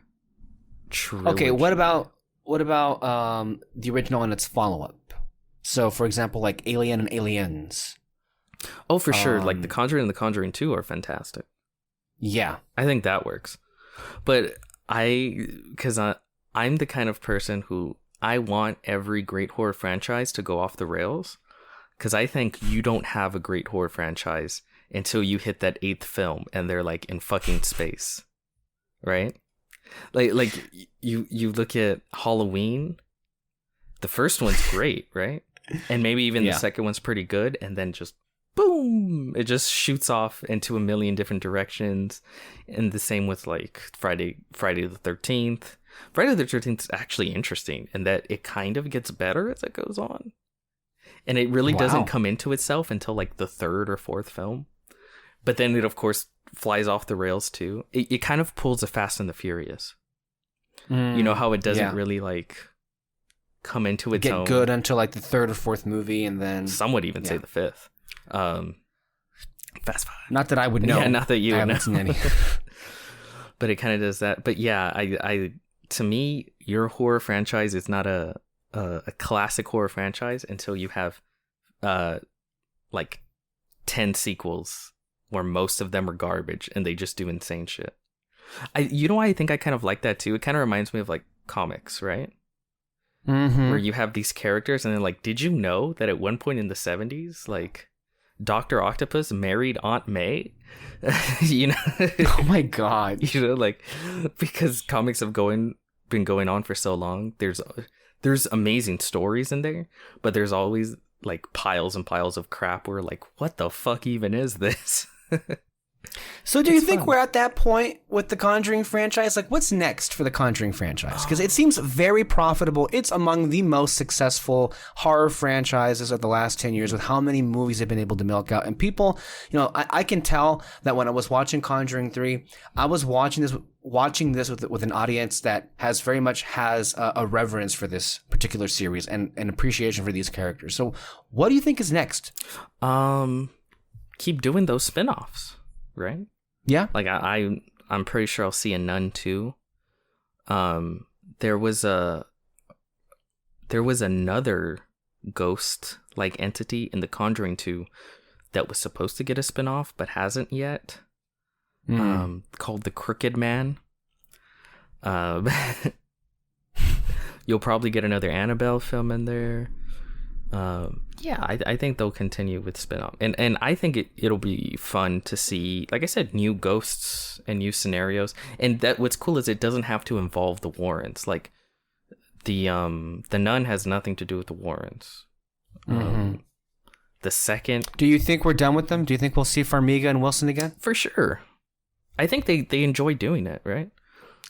trilogy. Okay, what about the original and its follow-up? So, for example, like Alien and Aliens. Oh, for sure. Like The Conjuring and The Conjuring 2 are fantastic. Yeah. I think that works. But because I'm the kind of person who I want every great horror franchise to go off the rails. Because I think you don't have a great horror franchise until you hit that 8th film and they're like in fucking space, right? Like you look at Halloween, the first one's great, right? And maybe even the second one's pretty good, and then just boom, it just shoots off into a million different directions. And the same with like Friday the 13th. Friday the 13th is actually interesting in that it kind of gets better as it goes on. And it really doesn't come into itself until like the 3rd or 4th film. But then it, of course, flies off the rails too. It kind of pulls a Fast and the Furious. You know how it doesn't really like come into its own. Get good until like the 3rd or 4th movie, and then some would even say the 5th. Fast 5. Not that I would know. Yeah, not that you would know. I haven't seen any. But it kind of does that. But yeah, I to me, your horror franchise is not a classic horror franchise until you have like 10 sequels where most of them are garbage and they just do insane shit. You know why I think I kind of like that too? It kind of reminds me of like comics, right? Mm-hmm. Where you have these characters and then like, did you know that at one point in the 70s, like Dr. Octopus married Aunt May? You know? Oh my God. You know, like, because comics have been going on for so long, there's amazing stories in there, but there's always like piles and piles of crap where like, what the fuck even is this? So do you think we're at that point with the Conjuring franchise? Like, what's next for the Conjuring franchise? Because it seems very profitable. It's among the most successful horror franchises of the last 10 years with how many movies they've been able to milk out. And people, you know, I can tell that when I was watching Conjuring 3, I was watching this with an audience that very much has a reverence for this particular series and an appreciation for these characters. So what do you think is next? Keep doing those spin-offs. Right? Yeah. Like I'm pretty sure I'll see a Nun too. There was another ghost like entity in The Conjuring 2 that was supposed to get a spin-off but hasn't yet. Called The Crooked Man. You'll probably get another Annabelle film in there. I think they'll continue with spin-off, and I think it'll be fun to see, like I said, new ghosts and new scenarios. And that what's cool is it doesn't have to involve the Warrens. Like the Nun has nothing to do with the Warrens. The second, do you think we're done with them? Do you think we'll see Farmiga and Wilson again? For sure. I think they enjoy doing it, right?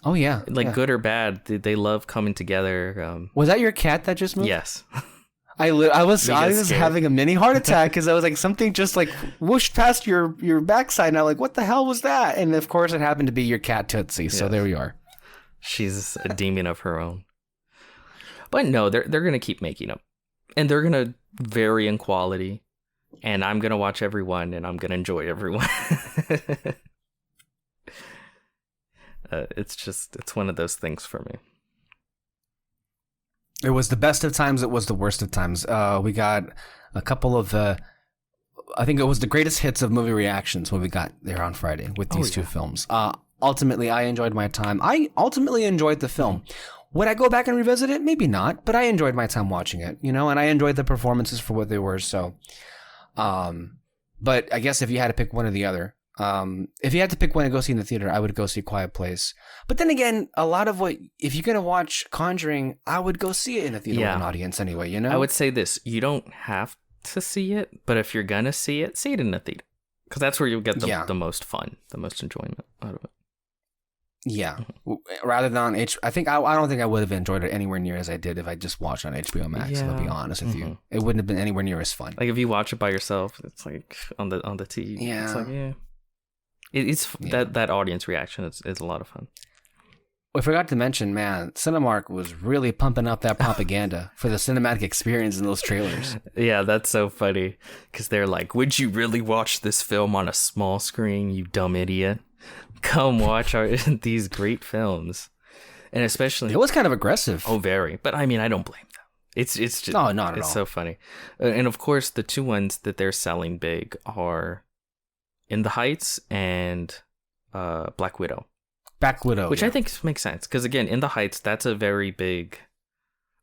Oh yeah, like good or bad, they love coming together. Was that your cat that just moved? Yes. I was having a mini heart attack because I was like, something just like whooshed past your backside, and I'm like, what the hell was that? And of course, it happened to be your cat Tootsie. So there we are. She's a demon of her own. But no, they're gonna keep making them, and they're gonna vary in quality. And I'm gonna watch everyone, and I'm gonna enjoy everyone. It's one of those things for me. It was the best of times. It was the worst of times. We got a couple of I think it was the greatest hits of movie reactions when we got there on Friday with these two films. Ultimately, I enjoyed my time. I ultimately enjoyed the film. Would I go back and revisit it? Maybe not, but I enjoyed my time watching it, and I enjoyed the performances for what they were. So, but I guess if you had to pick one or the other, if you had to pick one to go see in the theater, I would go see Quiet Place. But then again, a lot of if you're going to watch Conjuring, I would go see it in the theater with an audience anyway, I would say this. You don't have to see it, but if you're going to see it in the theater. Because that's where you'll get the most fun, the most enjoyment out of it. Yeah. Rather than on I don't think I would have enjoyed it anywhere near as I did if I just watched on HBO Max, I'll be honest with you. It wouldn't have been anywhere near as fun. Like if you watch it by yourself, it's like on the TV. Yeah. It's like, that audience reaction is a lot of fun. I forgot to mention, man, Cinemark was really pumping up that propaganda for the cinematic experience in those trailers. Yeah, that's so funny. Because they're like, would you really watch this film on a small screen, you dumb idiot? Come watch these great films. And especially... It was kind of aggressive. Oh, very. But I mean, I don't blame them. It's just... No, not at all. It's so funny. And of course, the two ones that they're selling big are In the Heights and Black Widow. Which I think makes sense. Because again, In the Heights, that's a very big...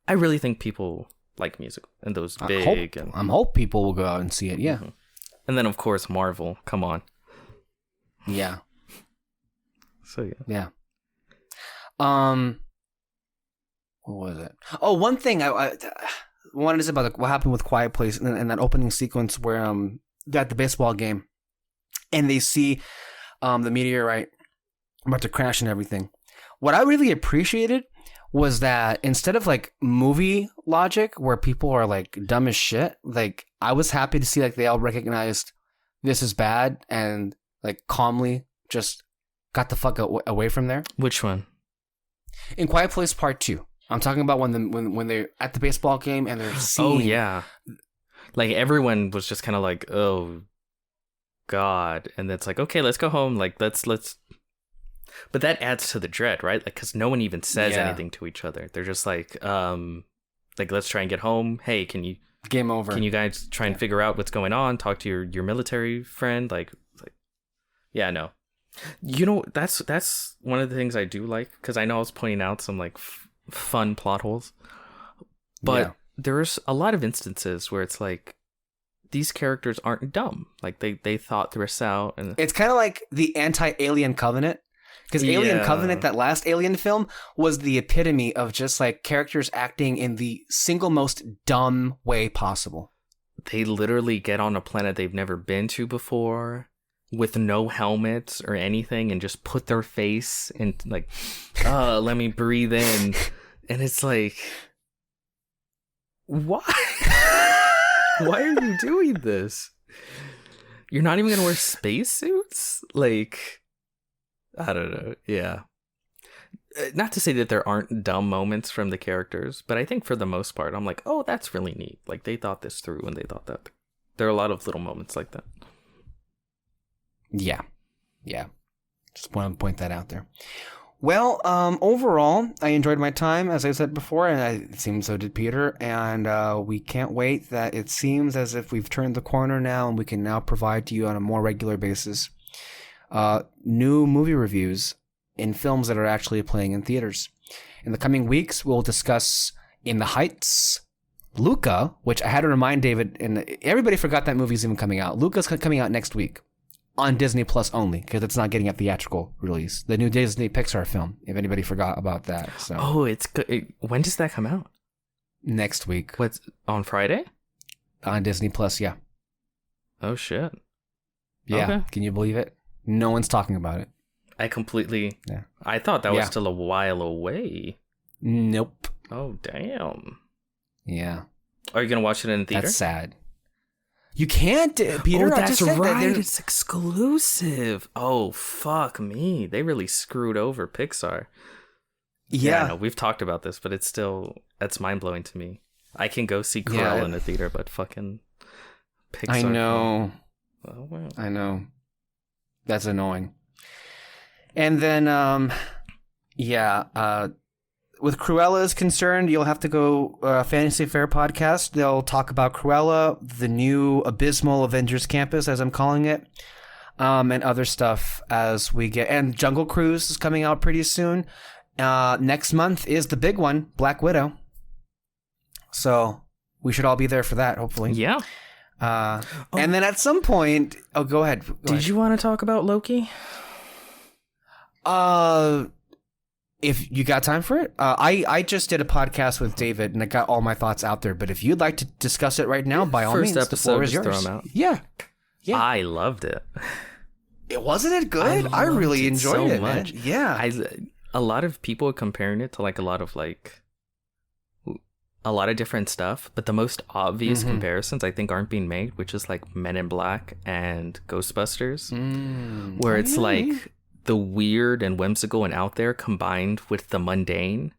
I really think people like music. And those big... I hope people will go out and see it, yeah. Mm-hmm. And then, of course, Marvel. Come on. Yeah. So, yeah. Yeah. What was it? Oh, one thing I wanted to say about what happened with Quiet Place and that opening sequence where they're at the baseball game and they see the meteorite about to crash and everything. What I really appreciated was that instead of like movie logic where people are like dumb as shit, like I was happy to see like they all recognized this is bad and like calmly just got the fuck away from there. Which one? In Quiet Place Part 2. I'm talking about when they're at the baseball game and they're seeing... Oh, yeah. Like, everyone was just kind of like, oh, God. And it's like, okay, let's go home. Like, let's... But that adds to the dread, right? Like, because no one even says anything to each other. They're just like, let's try and get home. Hey, can you... Game over. Can you guys try and figure out what's going on? Talk to your military friend? Like, yeah, no. That's one of the things I do like, because I know I was pointing out some like fun plot holes, but there's a lot of instances where it's like these characters aren't dumb, like they thought this out, and it's kind of like the anti-Alien Covenant, because Alien Covenant, that last Alien film, was the epitome of just like characters acting in the single most dumb way possible. They literally get on a planet they've never been to before, with no helmets or anything, and just put their face in like, let me breathe in. And it's like, why? Why are you doing this? You're not even gonna wear spacesuits? Like, I don't know. Yeah. Not to say that there aren't dumb moments from the characters, but I think for the most part, I'm like, oh, that's really neat. Like, they thought this through and they thought that. There are a lot of little moments like that. Yeah. Just want to point that out there. Well, overall, I enjoyed my time, as I said before, and it seems so did Peter, and we can't wait that it seems as if we've turned the corner now, and we can now provide to you on a more regular basis new movie reviews in films that are actually playing in theaters. In the coming weeks, we'll discuss In the Heights, Luca, which I had to remind David, and everybody forgot that movie's even coming out. Luca's coming out next week. On Disney Plus only, because it's not getting a theatrical release. The new Disney Pixar film, if anybody forgot about that. So. Oh, it's good. When does that come out? Next week. What's on Friday? On Disney Plus, yeah. Oh, shit. Yeah, okay. Can you believe it? No one's talking about it. I completely... Yeah. I thought that was still a while away. Nope. Oh, damn. Yeah. Are you going to watch it in the theater? That's sad. You can't, Peter. Oh, that's I just said right. That it's exclusive. Oh, fuck me. They really screwed over Pixar. Yeah. No, we've talked about this, but it's still... That's mind-blowing to me. I can go see Corel in the theater, but fucking Pixar... I know. Oh, well. I know. That's annoying. And then Yeah. With Cruella is concerned, you'll have to go Fantasy Fair podcast. They'll talk about Cruella, the new abysmal Avengers campus, as I'm calling it, and other stuff as we get. And Jungle Cruise is coming out pretty soon. Next month is the big one, Black Widow. So we should all be there for that, hopefully. Yeah. And then at some point, go ahead. Did you want to talk about Loki? If you got time for it, I just did a podcast with David and I got all my thoughts out there. But if you'd like to discuss it right now, by all means, the floor is yours. Throw 'em out. Yeah. I loved it. It wasn't it good? I really enjoyed it, man. Yeah. A lot of people are comparing it to like a lot of different stuff, but the most obvious comparisons I think aren't being made, which is like Men in Black and Ghostbusters, where it's like the weird and whimsical and out there combined with the mundane.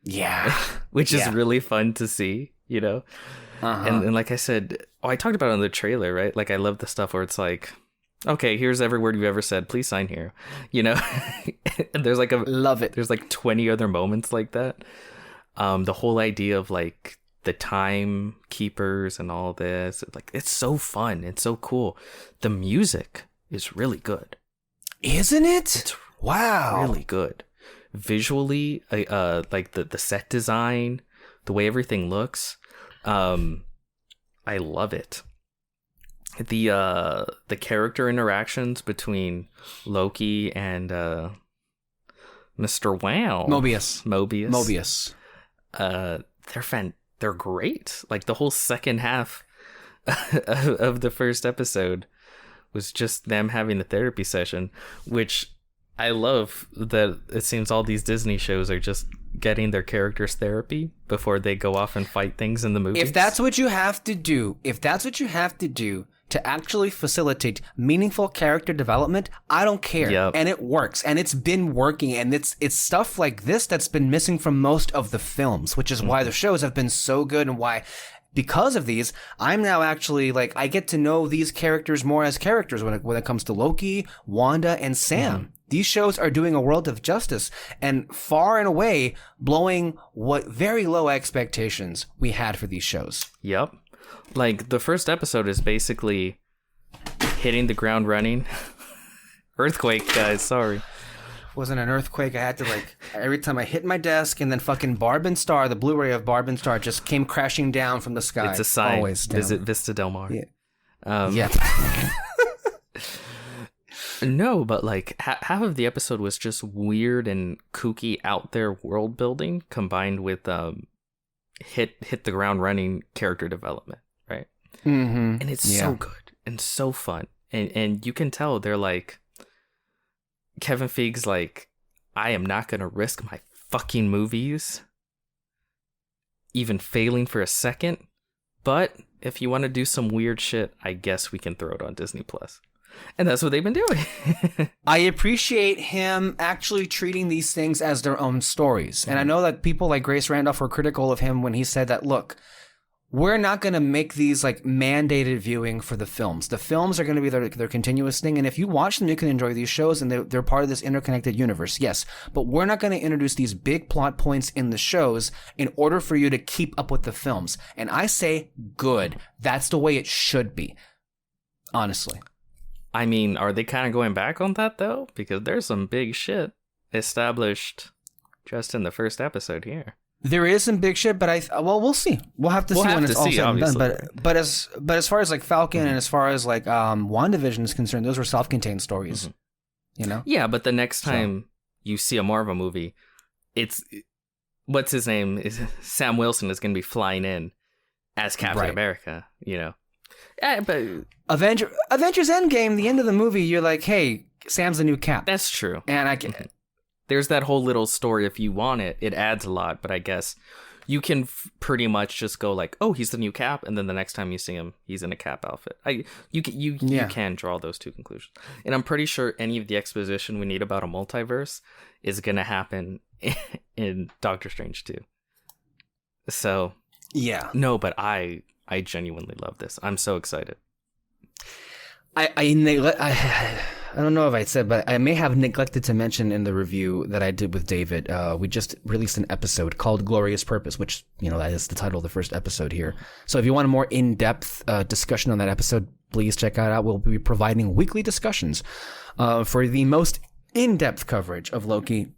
Yeah. Which is really fun to see, you know? And like I said, I talked about it on the trailer, right? Like I love the stuff where it's like, okay, here's every word you've ever said. Please sign here, you know? And there's like love it. There's like 20 other moments like that. The whole idea of like the timekeepers and all this, like it's so fun. It's so cool. The music is really good. Isn't it? It's really good. Visually, like the set design, the way everything looks, I love it. The character interactions between Loki and Mr. Wow, Mobius. They're great. Like the whole second half of the first episode was just them having the therapy session, which I love. That it seems all these Disney shows are just getting their characters therapy before they go off and fight things in the movies. If that's what you have to do to actually facilitate meaningful character development, I don't care. Yep. And it works. And it's been working. And it's stuff like this that's been missing from most of the films, which is why the shows have been so good and why, because of these, I'm now actually like, I get to know these characters more as characters when it comes to Loki, Wanda, and Sam. These shows are doing a world of justice and far and away blowing what very low expectations we had for these shows. Yep. Like the first episode is basically hitting the ground running. Earthquake, guys, sorry. Wasn't an earthquake. I had to every time I hit my desk and then fucking Barb and Star, the Blu-ray of Barb and Star just came crashing down from the sky. It's a sign. Always down. Visit Vista Del Mar. Yeah. Yeah. No, but like half of the episode was just weird and kooky out there world building combined with hit the ground running character development, right? And it's so good and so fun. And you can tell they're like, Kevin Feige's like, I am not going to risk my fucking movies even failing for a second. But if you want to do some weird shit, I guess we can throw it on Disney Plus. And that's what they've been doing. I appreciate him actually treating these things as their own stories. And I know that people like Grace Randolph were critical of him when he said that, look, we're not going to make these like mandated viewing for the films. The films are going to be their continuous thing. And if you watch them, you can enjoy these shows and they're part of this interconnected universe. Yes. But we're not going to introduce these big plot points in the shows in order for you to keep up with the films. And I say, good. That's the way it should be. Honestly. I mean, are they kind of going back on that, though? Because there's some big shit established just in the first episode here. There is some big shit, but we'll see. We'll have to see when it's all said and done. But as far as like Falcon and as far as like WandaVision is concerned, those were self-contained stories. You know? Yeah, but the next time you see a Marvel movie, it's what's his name? Sam Wilson is going to be flying in as Captain America, you know. Yeah, but Avengers Endgame, the end of the movie, you're like, hey, Sam's the new Cap. That's true. And I can. There's that whole little story. If you want it, it adds a lot. But I guess you can pretty much just go like, oh, he's the new Cap, and then the next time you see him, he's in a Cap outfit. You can draw those two conclusions. And I'm pretty sure any of the exposition we need about a multiverse is gonna happen in Doctor Strange 2. So yeah, no, but I I don't know if I said, but I may have neglected to mention in the review that I did with David, we just released an episode called Glorious Purpose, which, that is the title of the first episode here. So if you want a more in-depth discussion on that episode, please check it out. We'll be providing weekly discussions for the most in-depth coverage of Loki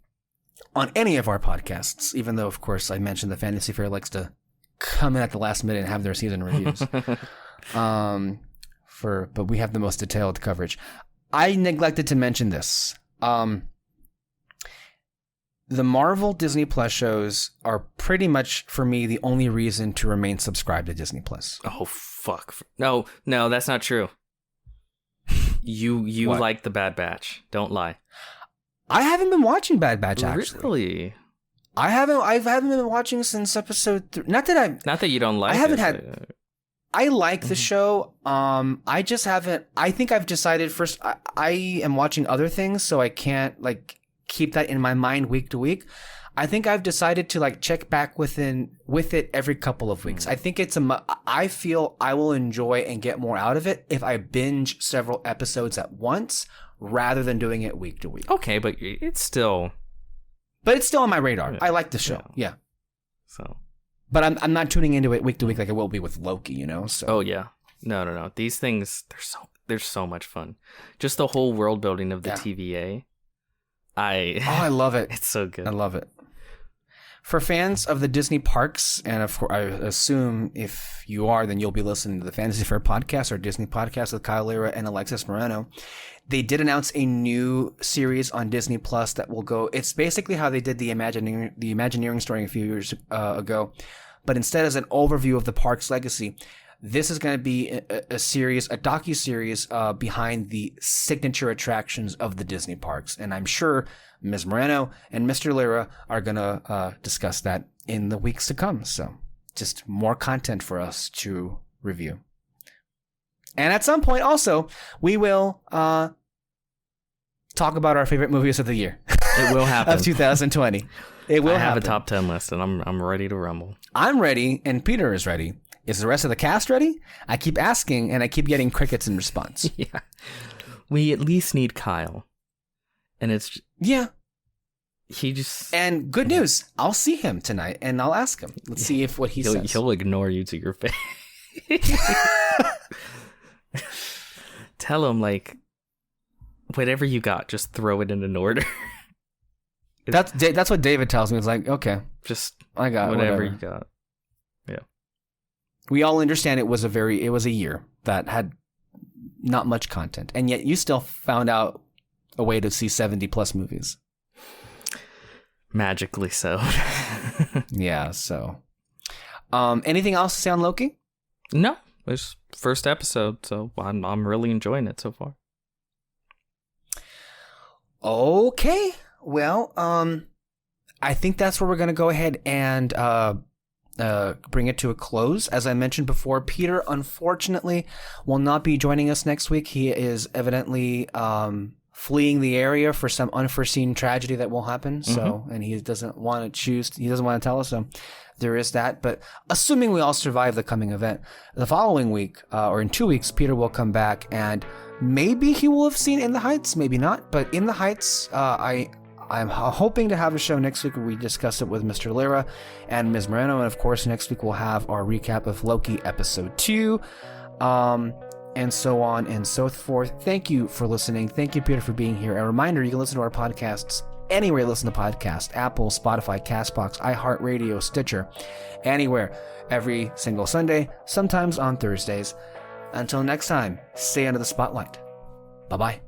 on any of our podcasts, even though, of course, I mentioned the Fantasy Fair likes to come in at the last minute and have their season reviews. But we have the most detailed coverage. I neglected to mention this. The Marvel Disney Plus shows are pretty much, for me, the only reason to remain subscribed to Disney Plus. Oh, fuck. No, that's not true. You like The Bad Batch. Don't lie. I haven't been watching Bad Batch, actually. Really? I haven't been watching since episode 3. Not that you don't like it. I haven't had... I like the show. I just haven't. I think I've decided first. I am watching other things, so I can't keep that in my mind week to week. I think I've decided to check back with it every couple of weeks. I think I feel I will enjoy and get more out of it if I binge several episodes at once rather than doing it week to week. Okay, but it's still on my radar. I like the show. Yeah. So. But I'm not tuning into it week to week like I will be with Loki, So. Oh yeah, no. These things they're so much fun. Just the whole world building of the TVA. I love it. It's so good. I love it. For fans of the Disney parks, and of course, I assume if you are, then you'll be listening to the Fantasy Fair podcast or Disney podcast with Kyle Lira and Alexis Moreno. They did announce a new series on Disney Plus that will go. It's basically how they did the Imagineering story a few years ago, but instead as an overview of the park's legacy, this is going to be a series, a docu-series behind the signature attractions of the Disney parks, and I'm sure Ms. Moreno and Mr. Lira are going to discuss that in the weeks to come. So, just more content for us to review. And at some point, also, we will talk about our favorite movies of the year. It will happen. Of 2020. It will happen. I have a top 10 list, and I'm ready to rumble. I'm ready, and Peter is ready. Is the rest of the cast ready? I keep asking, and I keep getting crickets in response. Yeah. We at least need Kyle. And it's... Yeah. He just... And good news. I'll see him tonight, and I'll ask him. Let's see if what he says. He'll ignore you to your face. Tell him, whatever you got, just throw it in an order. That's what David tells me. It's like, okay, just I got whatever you got. Yeah. We all understand it was a year that had not much content, and yet you still found out a way to see 70 plus movies. Magically so. Yeah. So, anything else to say on Loki? No, it's first episode, so I'm really enjoying it so far. Okay. Well, I think that's where we're going to go ahead and bring it to a close. As I mentioned before, Peter, unfortunately, will not be joining us next week. He is evidently fleeing the area for some unforeseen tragedy that will happen. So, and he doesn't want to tell us. So there is that. But assuming we all survive the coming event, the following week, or in 2 weeks, Peter will come back, and maybe he will have seen In the Heights, maybe not. But In the Heights, I'm hoping to have a show next week where we discuss it with Mr. Lira and Ms. Moreno. And of course, next week we'll have our recap of Loki episode 2, and so on and so forth. Thank you for listening. Thank you, Peter, for being here. A reminder, you can listen to our podcasts anywhere you listen to podcasts: Apple, Spotify, CastBox, iHeartRadio, Stitcher, anywhere, every single Sunday, sometimes on Thursdays. Until next time, stay under the spotlight. Bye-bye.